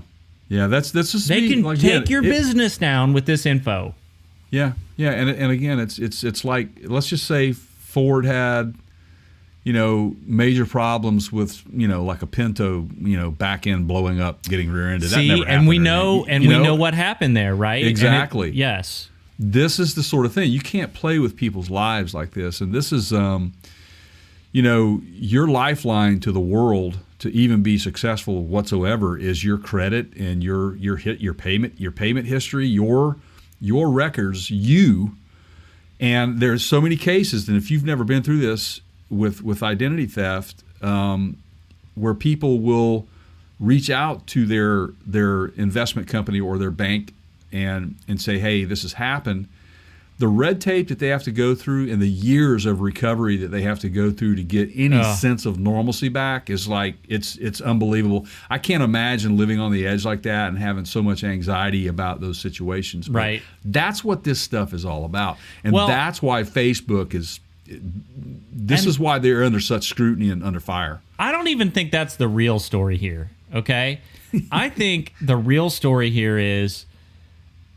That's just they can take your business down with this info. Yeah. And again, it's like, let's just say Ford had, major problems with, like a Pinto, back end blowing up, getting rear-ended. See, that never and we happened. know what happened there, right? Exactly. Yes. This is the sort of thing. You can't play with people's lives like this, and this is your lifeline to the world to even be successful whatsoever is your credit and your payment history, your records, and there's so many cases. And if you've never been through this with identity theft, where people will reach out to their investment company or their bank and say, hey, this has happened. The red tape that they have to go through and the years of recovery that they have to go through to get any sense of normalcy back is it's unbelievable. I can't imagine living on the edge like that and having so much anxiety about those situations. But right. That's what this stuff is all about. And that's why Facebook is is why they're under such scrutiny and under fire. I don't even think that's the real story here, okay? I think the real story here is,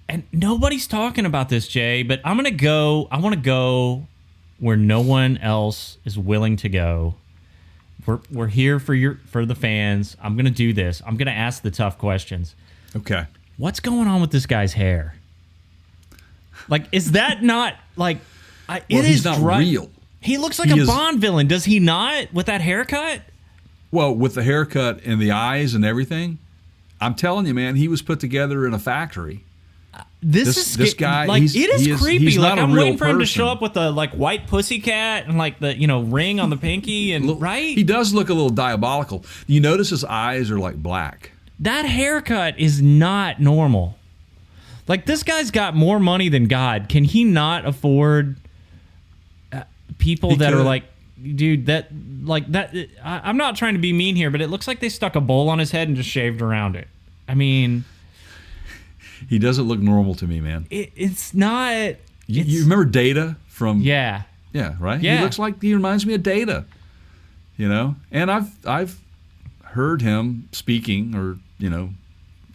and nobody's talking about this, Jay, but I want to go where no one else is willing to go. We're here for the fans. I'm going to do this. I'm going to ask the tough questions. Okay. What's going on with this guy's hair? Is that not he's not real. He looks like a Bond villain, does he not? With that haircut? Well, with the haircut and the eyes and everything, I'm telling you, man, he was put together in a factory. This guy, it is creepy. He's not I'm a real waiting for him to person. show up with a white pussycat and the ring on the pinky and right. He does look a little diabolical. You notice his eyes are black. That haircut is not normal. This guy's got more money than God. Can he not afford people that are dude, that I'm not trying to be mean here, but it looks like they stuck a bowl on his head and just shaved around it. I mean, he doesn't look normal to me, man. It's not. You remember Data from? Yeah, right. Yeah. He reminds me of Data. And I've heard him speaking, or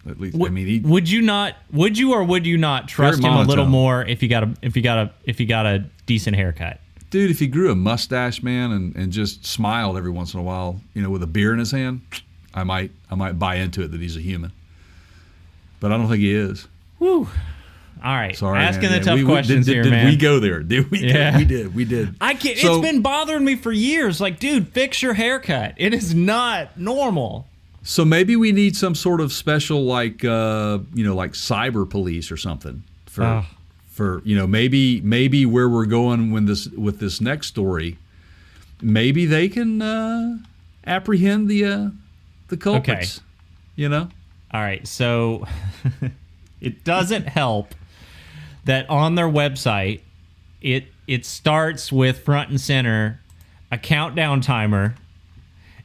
at least would you or would you not trust him a little more if he got a decent haircut? Dude, if he grew a mustache, man, and just smiled every once in a while, with a beer in his hand, I might buy into it that he's a human. But I don't think he is. Whew. All right. Sorry, asking man. the tough questions here, man. Did we go there? Did we? Yeah. We did. I can't. It's been bothering me for years. Dude, fix your haircut. It is not normal. So maybe we need some sort of special, like like cyber police or something for maybe where we're going with this next story. Maybe they can apprehend the culprits. Okay. All right. So it doesn't help that on their website it starts with front and center a countdown timer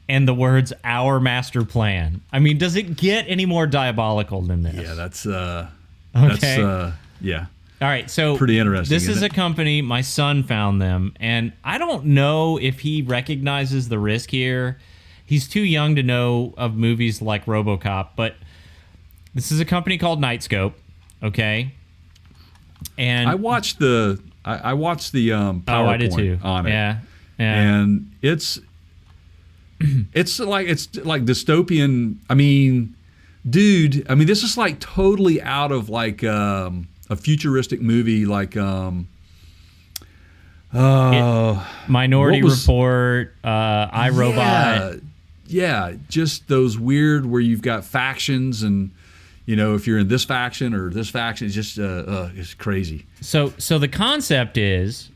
and the words "our master plan." I mean, does it get any more diabolical than this? Yeah, that's okay. Yeah. All right, so pretty interesting. This is a company. My son found them, and I don't know if he recognizes the risk here. He's too young to know of movies like Robocop, but this is a company called Nightscope. Okay, and I watched the PowerPoint on it. Yeah. And it's like dystopian. I mean, dude. I mean, this is like totally out of like a futuristic movie, like Minority Report, iRobot. Yeah, just those weird where you've got factions, and if you're in this faction or this faction, it's just it's crazy. So the concept is.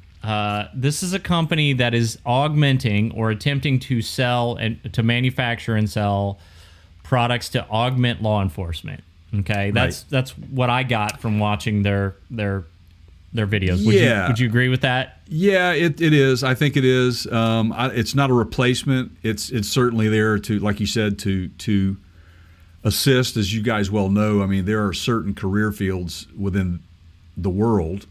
This is a company that is augmenting or attempting to sell and to manufacture and sell products to augment law enforcement. Okay, that's what I got from watching their videos. Would you agree with that? Yeah, it is. I think it is. It's not a replacement. It's certainly there to, like you said, to assist. As you guys well know, I mean, there are certain career fields within the world.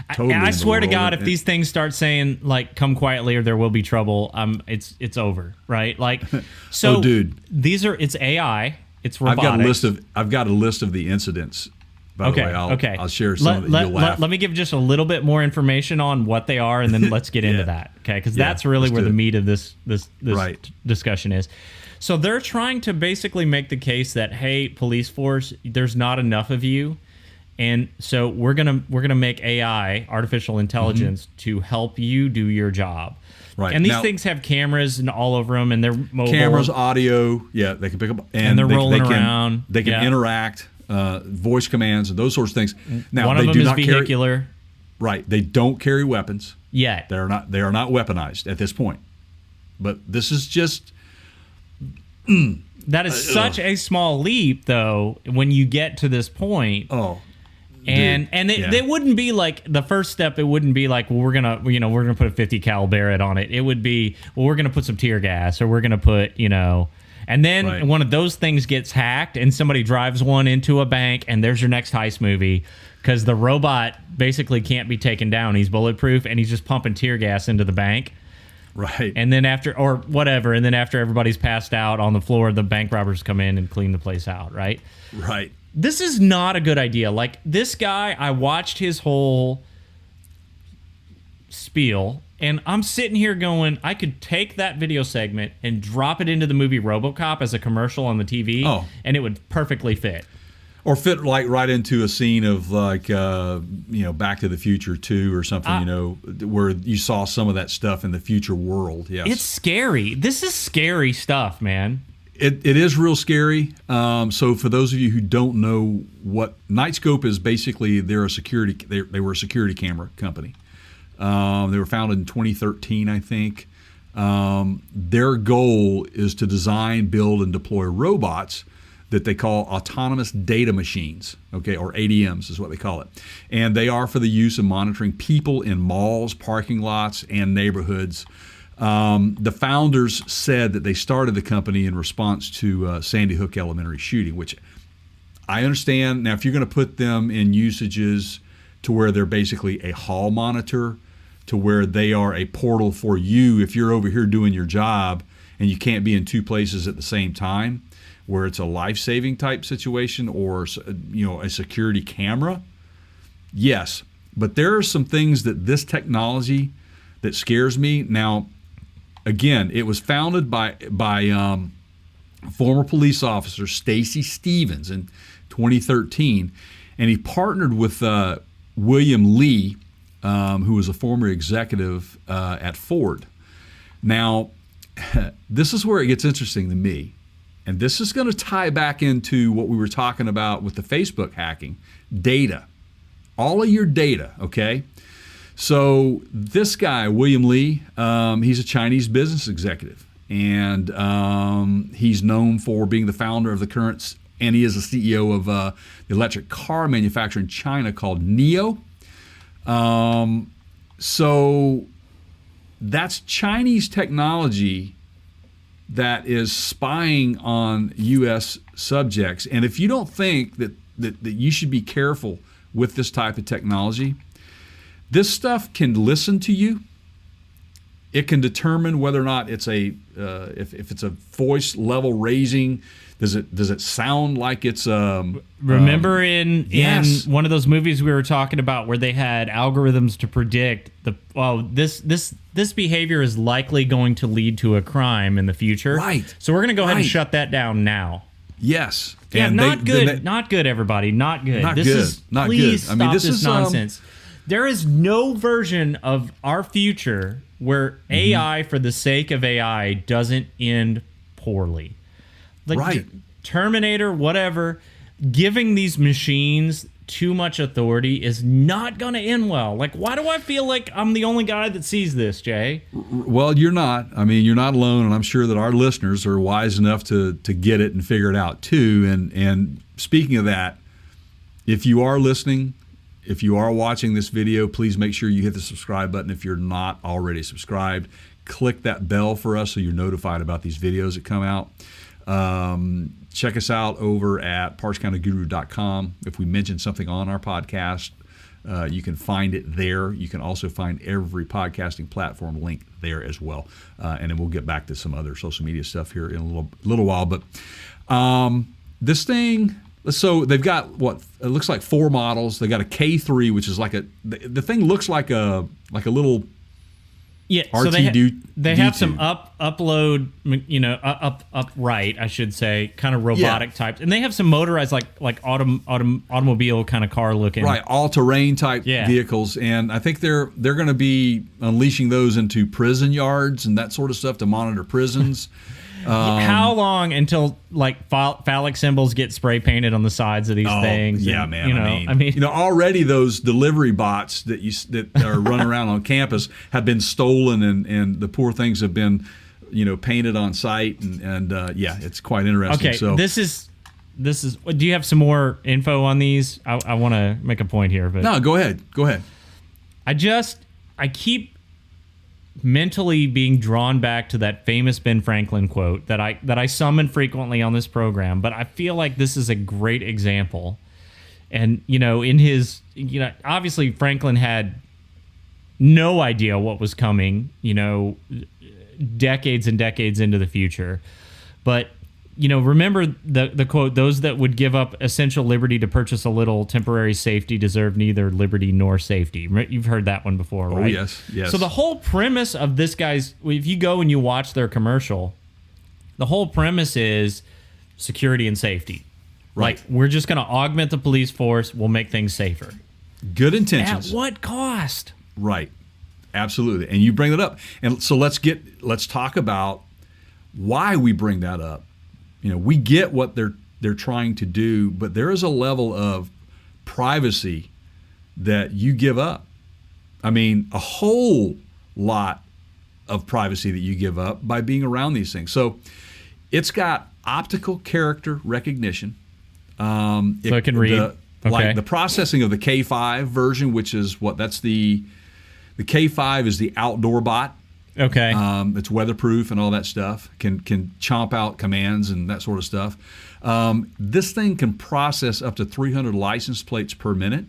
Totally, and I swear to God, if these things start saying like "come quietly" or "there will be trouble," it's over, right? Like, so, dude, it's AI, it's robotics. I've got a list of the incidents. By the way, I'll share some. You'll laugh. Let me give just a little bit more information on what they are, and then let's get into that, okay? Because that's really where the meat of this discussion is. So they're trying to basically make the case that, hey, police force, there's not enough of you. And so we're gonna make AI, artificial intelligence, to help you do your job. Right. And these things have cameras and all over them, and they're mobile. Cameras, audio, they can pick up, and they're rolling around. They can interact, voice commands, and those sorts of things. Now one of them is vehicular. Right. They don't carry weapons yet. They are not weaponized at this point. But this is just. That is such a small leap, though. When you get to this point. Oh. And they wouldn't be like the first step. It wouldn't be like, well, we're gonna put a 50 cal Barrett on it. It would be, well, we're gonna put some tear gas, or we're gonna put and then one of those things gets hacked, and somebody drives one into a bank, and there's your next heist movie, because the robot basically can't be taken down. He's bulletproof, and he's just pumping tear gas into the bank. Right. And then after everybody's passed out on the floor, the bank robbers come in and clean the place out. Right. Right. This is not a good idea. Like, this guy, I watched his whole spiel, and I'm sitting here going, I could take that video segment and drop it into the movie Robocop as a commercial on the TV, and it would perfectly fit. Or fit like right into a scene of like Back to the Future 2 or something, where you saw some of that stuff in the future world. Yes. It's scary. This is scary stuff, man. It is real scary. So for those of you who don't know what Nightscope is, basically they were a security camera company. They were founded in 2013, I think. Their goal is to design, build, and deploy robots that they call autonomous data machines, or ADMs is what they call it. And they are for the use of monitoring people in malls, parking lots, and neighborhoods. The founders said that they started the company in response to Sandy Hook Elementary shooting, which I understand. Now, if you're going to put them in usages to where they're basically a hall monitor, to where they are a portal for you, if you're over here doing your job and you can't be in two places at the same time, where it's a life-saving type situation, or a security camera, yes. But there are some things that this technology that scares me. Now, again, it was founded by former police officer Stacy Stevens in 2013, and he partnered with William Lee, who was a former executive at Ford. Now, this is where it gets interesting to me. and this is going to tie back into what we were talking about with the Facebook hacking, data. All of your data, okay? So this guy, William Li, he's a Chinese business executive, and he's known for being the founder of the current, and he is the CEO of the electric car manufacturer in China called NIO. So that's Chinese technology that is spying on U.S. subjects. And if you don't think that you should be careful with this type of technology, this stuff can listen to you. It can determine whether or not it's if it's a voice level raising. Does it sound like it's remember in one of those movies we were talking about where they had algorithms to predict this behavior is likely going to lead to a crime in the future. Right. So we're going to go ahead and shut that down now. Yes. Yeah, and not good. Not good, everybody. Not good. Not this good. Is, not please good. I mean, stop this this is nonsense. There is no version of our future where AI, for the sake of AI, doesn't end poorly. Like right. Terminator, whatever, giving these machines too much authority is not going to end well. Like, why do I feel like I'm the only guy that sees this, Jay? Well, you're not. I mean, you're not alone, and I'm sure that our listeners are wise enough to get it and figure it out too. And speaking of that, if you are listening, if you are watching this video, please make sure you hit the subscribe button. If you're not already subscribed, click that bell for us so you're notified about these videos that come out. Check us out over at partscounterguru.com. If we mention something on our podcast, you can find it there. You can also find every podcasting platform link there as well. And then we'll get back to some other social media stuff here in a little while. But this thing, so they've got it looks like 4 models. They got a K3, which is like the thing looks like a little so they have some upload, upright, I should say, kind of robotic types, and they have some motorized like automobile kind of car looking, right, all-terrain type vehicles, and I think they're going to be unleashing those into prison yards and that sort of stuff to monitor prisons. How long until like phallic symbols get spray painted on the sides of these things? Yeah, and, man. I mean, already those delivery bots that are running around on campus have been stolen, and the poor things have been, painted on site, and it's quite interesting. Okay, so this is. Do you have some more info on these? I want to make a point here, but no, go ahead. I keep mentally being drawn back to that famous Ben Franklin quote that I summon frequently on this program, but I feel like this is a great example. And in his, obviously Franklin had no idea what was coming, decades and decades into the future. But remember the quote, those that would give up essential liberty to purchase a little temporary safety deserve neither liberty nor safety. You've heard that one before, right? Oh, yes. So the whole premise of this guy's, if you go and you watch their commercial, the whole premise is security and safety. Right. Like, we're just going to augment the police force. We'll make things safer. Good intentions. At what cost? Right. Absolutely. And you bring that up. And so let's talk about why we bring that up. We get what they're trying to do, but there is a level of privacy that you give up. I mean, a whole lot of privacy that you give up by being around these things. So it's got optical character recognition. So it can read. Like the processing of the K5 version, which is the K5 is the outdoor bot. Okay. It's weatherproof and all that stuff. Can chomp out commands and that sort of stuff. This thing can process up to 300 license plates per minute.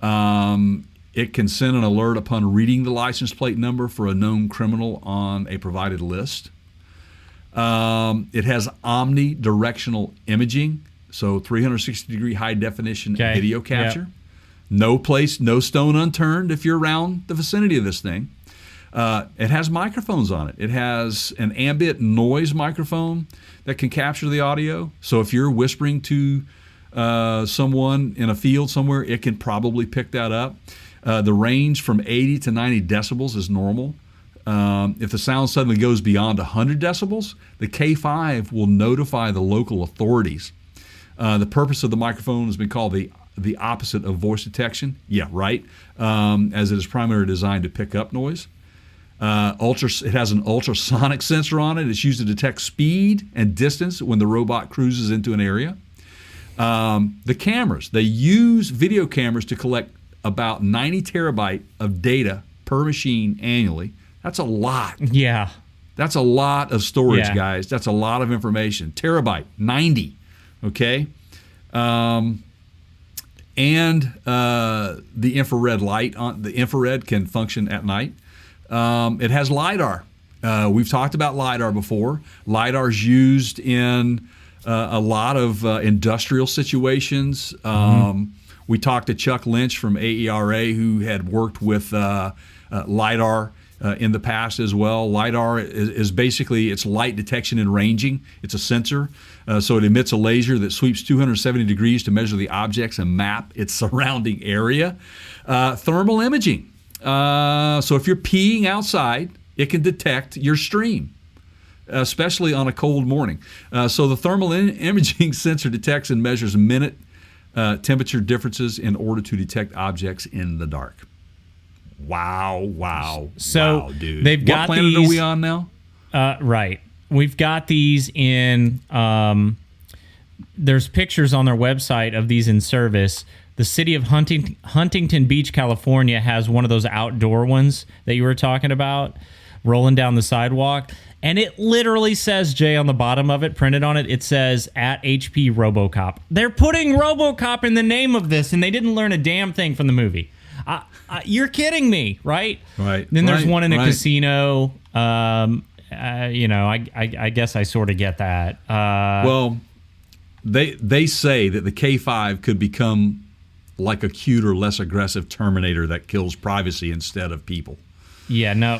It can send an alert upon reading the license plate number for a known criminal on a provided list. It has omnidirectional imaging, so 360-degree high-definition video capture. Yep. No stone unturned if you're around the vicinity of this thing. It has microphones on it. It has an ambient noise microphone that can capture the audio. So if you're whispering to someone in a field somewhere, it can probably pick that up. The range from 80 to 90 decibels is normal. If the sound suddenly goes beyond 100 decibels, the K5 will notify the local authorities. The purpose of the microphone has been called the opposite of voice detection. Yeah, right. As it is primarily designed to pick up noise. It has an ultrasonic sensor on it. It's used to detect speed and distance when the robot cruises into an area. The cameras, they use video cameras to collect about 90 terabyte of data per machine annually. That's a lot. Yeah. That's a lot of storage, guys. That's a lot of information. Terabyte, 90. Okay? And the infrared light, the infrared can function at night. It has LiDAR. We've talked about LiDAR before. LiDAR is used in a lot of industrial situations. We talked to Chuck Lynch from AERA, who had worked with LiDAR in the past as well. LiDAR is basically, it's light detection and ranging. It's a sensor. So it emits a laser that sweeps 270 degrees to measure the objects and map its surrounding area. Thermal imaging. So if you're peeing outside, it can detect your stream, especially on a cold morning. So the thermal imaging sensor detects and measures minute temperature differences in order to detect objects in the dark. Wow. So wow, dude. They've got what planet these, are we on now? Right. We've got these in, there's pictures on their website of these in service. The city of Huntington Beach, California has one of those outdoor ones that you were talking about, rolling down the sidewalk. And it literally says, Jay, on the bottom of it, printed on it, it says, at HP Robocop. They're putting Robocop in the name of this, and they didn't learn a damn thing from the movie. You're kidding me, right? Right. Then there's one in a casino. I guess I sort of get that. Well, they say that the K5 could become like a cuter, less aggressive Terminator that kills privacy instead of people. Yeah, no.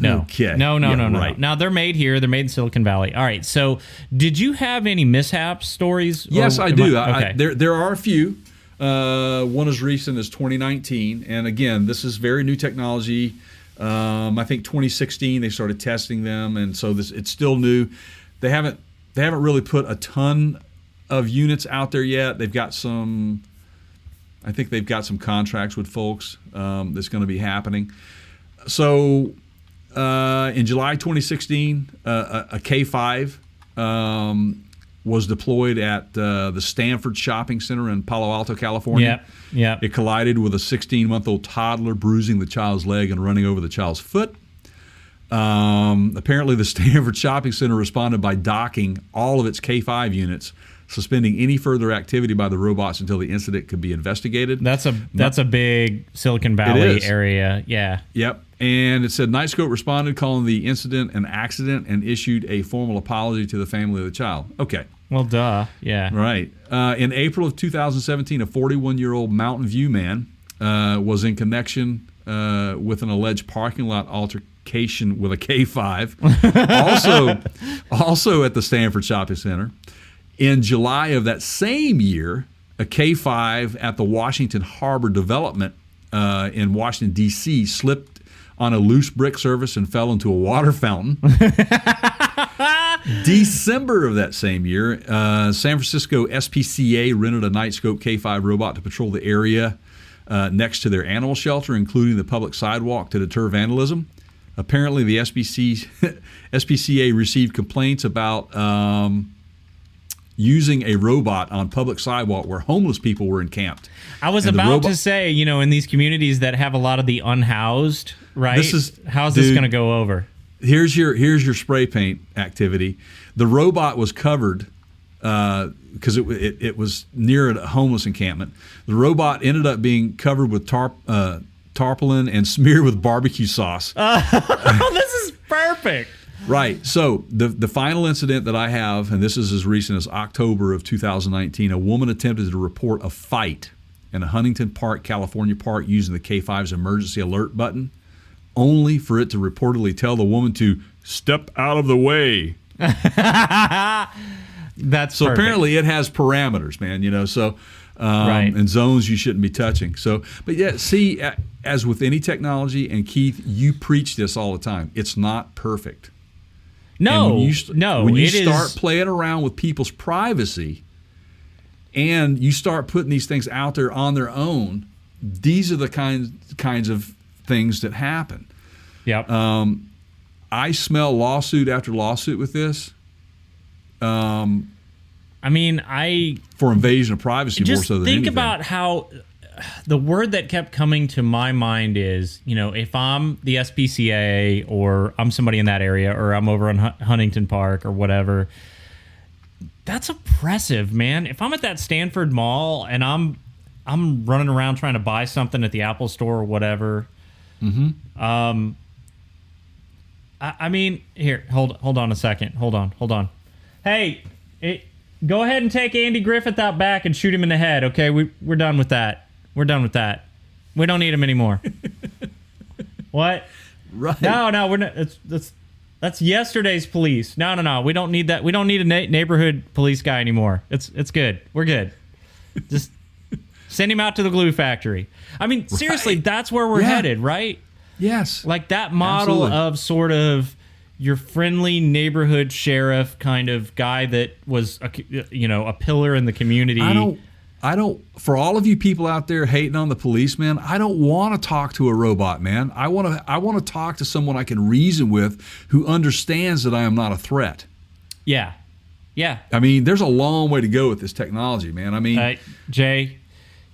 Okay. No. Right. Now, they're made here. They're made in Silicon Valley. All right, so did you have any mishap stories? Yes, I do. Okay. There are a few. One as recent as 2019. And again, this is very new technology. I think 2016 they started testing them, and so it's still new. They haven't really put a ton of units out there yet. They've got some. I think they've got some contracts with folks that's going to be happening. So in July 2016, a K5 was deployed at the Stanford Shopping Center in Palo Alto, California. Yeah. It collided with a 16-month-old toddler, bruising the child's leg and running over the child's foot. Apparently, the Stanford Shopping Center responded by docking all of its K5 units, suspending any further activity by the robots until the incident could be investigated. That's a big Silicon Valley area. Yeah. Yep. And it said Nightscope responded, calling the incident an accident, and issued a formal apology to the family of the child. Okay. Well, duh. Yeah. Right. In April of 2017, a 41-year-old Mountain View man was in connection with an alleged parking lot altercation with a K5. also at the Stanford Shopping Center. In July of that same year, a K5 at the Washington Harbor Development in Washington, D.C. slipped on a loose brick surface and fell into a water fountain. December of that same year, San Francisco SPCA rented a Nightscope K5 robot to patrol the area next to their animal shelter, including the public sidewalk, to deter vandalism. Apparently, the SPCA received complaints about using a robot on public sidewalk where homeless people were encamped. I was about to say, in these communities that have a lot of the unhoused, right? How's this going to go over? Here's your spray paint activity. The robot was covered because it was near a homeless encampment. The robot ended up being covered with tarpaulin and smeared with barbecue sauce. This is perfect. Right. So the final incident that I have, and this is as recent as October of 2019, a woman attempted to report a fight in a Huntington Park, California park using the K5's emergency alert button, only for it to reportedly tell the woman to step out of the way. That's so perfect. Apparently it has parameters, man. So Right. and zones you shouldn't be touching. So, but yeah, see, as with any technology, and Keith, you preach this all the time. It's not perfect. No, when you it start is. playing around with people's privacy, and you start putting these things out there on their own, these are the kinds of things that happen. Yep. I smell lawsuit after lawsuit with this. I mean, for invasion of privacy more just so than think anything. about how the word that kept coming to my mind is, if I'm the SPCA or I'm somebody in that area or I'm over on Huntington Park or whatever, that's oppressive, man. If I'm at that Stanford Mall and I'm running around trying to buy something at the Apple Store or whatever, I mean, here, hold on a second. Hold on. Hey, go ahead and take Andy Griffith out back and shoot him in the head, okay? We're done with that. We're done with that. We don't need him anymore. What? Right. No, we're not. That's yesterday's police. No. We don't need that. We don't need a neighborhood police guy anymore. It's good. We're good. Just send him out to the glue factory. I mean, seriously, that's where we're headed, right? Yes. Like that model of sort of your friendly neighborhood sheriff kind of guy that was a pillar in the community. I don't, for all of you people out there hating on the police, man, I don't want to talk to a robot, man. I want to talk to someone I can reason with who understands that I am not a threat. Yeah. I mean, there's a long way to go with this technology, man. I mean, Jay,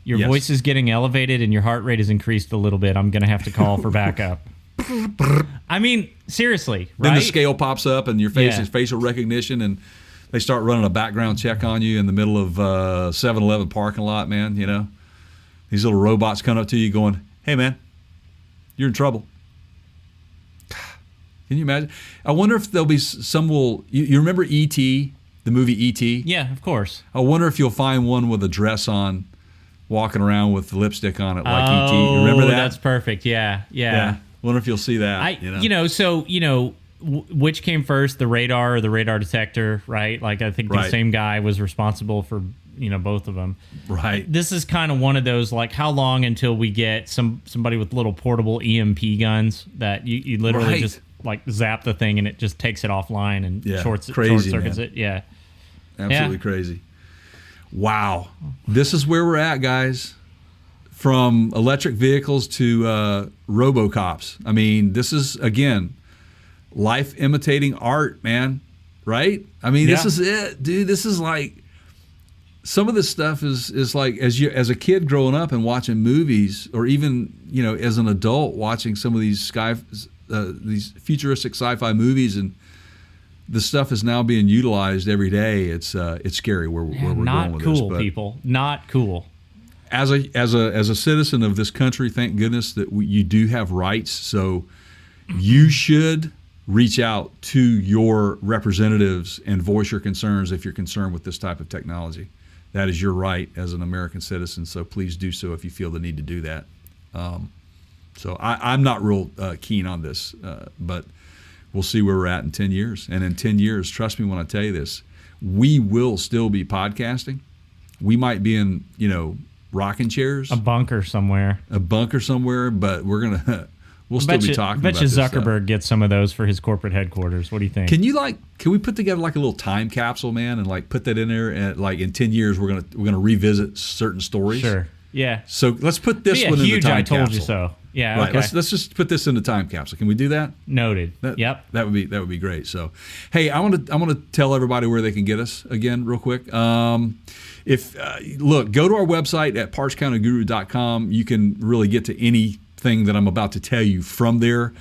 your voice is getting elevated and your heart rate has increased a little bit. I'm going to have to call for backup. I mean, seriously, right? Then the scale pops up and your face is facial recognition, and they start running a background check on you in the middle of 7-Eleven parking lot, man. These little robots come up to you going, "Hey, man, you're in trouble." Can you imagine? I wonder if there'll be you remember E.T., the movie E.T.? Yeah, of course. I wonder if you'll find one with a dress on, walking around with lipstick on it like E.T. You remember that? That's perfect. Yeah. Wonder if you'll see that. Which came first, the radar or the radar detector, right? Like, I think the same guy was responsible for, both of them. Right. This is kind of one of those, like, how long until we get somebody with little portable EMP guns that you literally just, like, zap the thing and it just takes it offline and short circuits it? Yeah. Absolutely crazy. Wow. This is where we're at, guys. From electric vehicles to Robocops. I mean, this is, again, life imitating art, man. Right? I mean, this is it, dude. This is like, some of this stuff is like, as a kid growing up and watching movies, or even, as an adult watching some of these these futuristic sci-fi movies, and the stuff is now being utilized every day. It's scary where we're going with this. Not cool, people. Not cool. As a citizen of this country, thank goodness that you do have rights. So you should reach out to your representatives and voice your concerns if you're concerned with this type of technology. That is your right as an American citizen. So please do so if you feel the need to do that. So I'm not real keen on this, but we'll see where we're at in 10 years. And in 10 years, trust me when I tell you this, we will still be podcasting. We might be in, rocking chairs, a bunker somewhere, but we'll still be talking about this. I bet you Zuckerberg gets some of those for his corporate headquarters. What do you think? Can we put together like a little time capsule, man, and like put that in there, and like in 10 years we're gonna revisit certain stories? Sure. Yeah. So let's put this one in the time capsule. I told you so. Yeah. Right. Okay. Let's just put this in the time capsule. Can we do that? Noted. Yep. That would be great. So, hey, I want to tell everybody where they can get us again, real quick. Look, go to our website at partscounterguru.com. You can really get to anything that I'm about to tell you from there.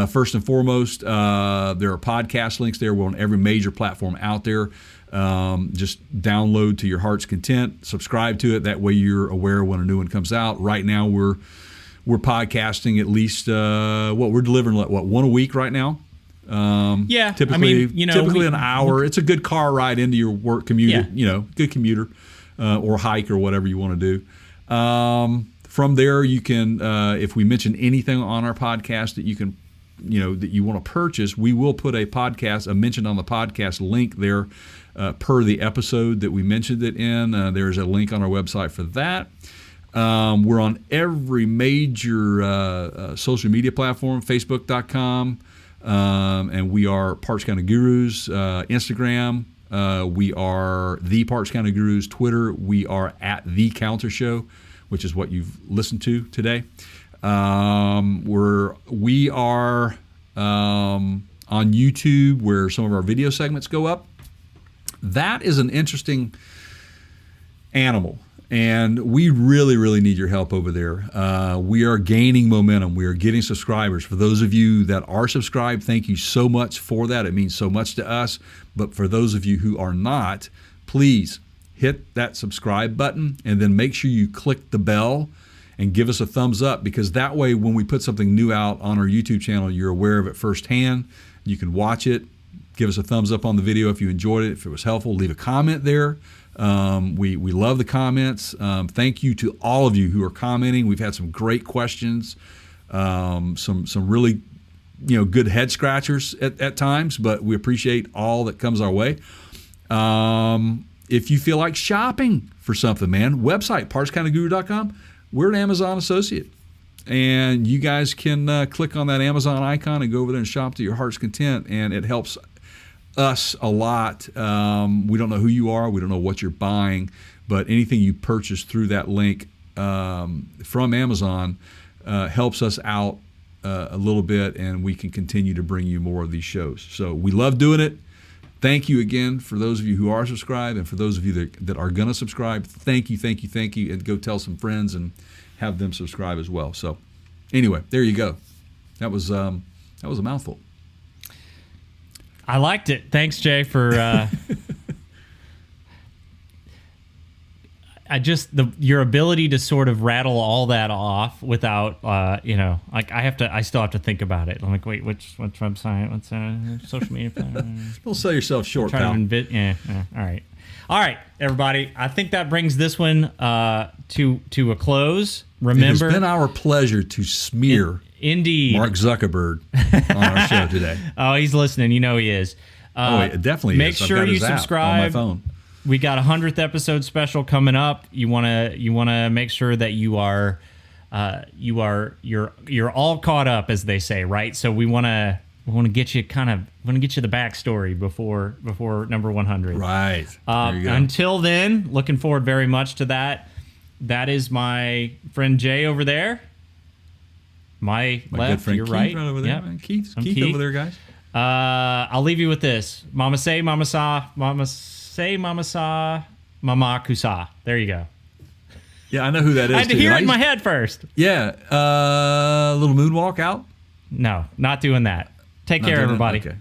First and foremost, there are podcast links there. We're on every major platform out there. Just download to your heart's content, subscribe to it. That way you're aware when a new one comes out. Right now we're podcasting at least we're delivering one a week right now. Typically typically an hour. It's a good car ride into your work commute. Good commuter or hike or whatever you want to do. From there, you can if we mention anything on our podcast that you can that you want to purchase, we will put a mention on the podcast link there per the episode that we mentioned it in. There's a link on our website for that. We're on every major social media platform, Facebook.com, and we are Parts Counter Gurus, Instagram. We are the Parts Counter Gurus, Twitter. We are at The Counter Show, which is what you've listened to today. We are on YouTube, where some of our video segments go up. That is an interesting animal, and we really, really need your help over there. We are gaining momentum. We are getting subscribers. For those of you that are subscribed, thank you so much for that. It means so much to us. But for those of you who are not, please hit that subscribe button, and then make sure you click the bell and give us a thumbs up, because that way when we put something new out on our YouTube channel, you're aware of it firsthand. You can watch it. Give us a thumbs up on the video if you enjoyed it. If it was helpful, leave a comment there. We love the comments. Thank you to all of you who are commenting. We've had some great questions, some really good head scratchers at times, but we appreciate all that comes our way. If you feel like shopping for something, man, website, partscounterguru.com. We're an Amazon associate, and you guys can click on that Amazon icon and go over there and shop to your heart's content, and it helps us a lot. We don't know who you are. We don't know what you're buying, but anything you purchase through that link from Amazon helps us out a little bit, and we can continue to bring you more of these shows. So we love doing it. Thank you again for those of you who are subscribed, and for those of you that are going to subscribe. Thank you, and go tell some friends and have them subscribe as well. So anyway, there you go. That was a mouthful. I liked it. Thanks, Jay, for your ability to sort of rattle all that off without I still have to think about it. I'm like, wait, which website? What's social media platform? Don't sell yourself short, pal. All right, everybody. I think that brings this one to a close. Remember, it has been our pleasure to smear indeed Mark Zuckerberg on our show today. Oh, he's listening. You know he is. It definitely make is. Sure you subscribe on my phone. We got a 100th episode special coming up. You wanna make sure that you're all caught up, as they say, right? So we wanna get you the backstory before number 100. Right. There you go. Until then, looking forward very much to that. That is my friend Jay over there. My left, good friend your Keith right. Over there. Yep. Keith over there, guys. I'll leave you with this. Mama say, mama sa, mama say, mama sa, mama kusa. There you go. Yeah, I know who that is. I had to hear it in my head first. Yeah. Little moonwalk out? No, not doing that. Take care, everybody. Okay.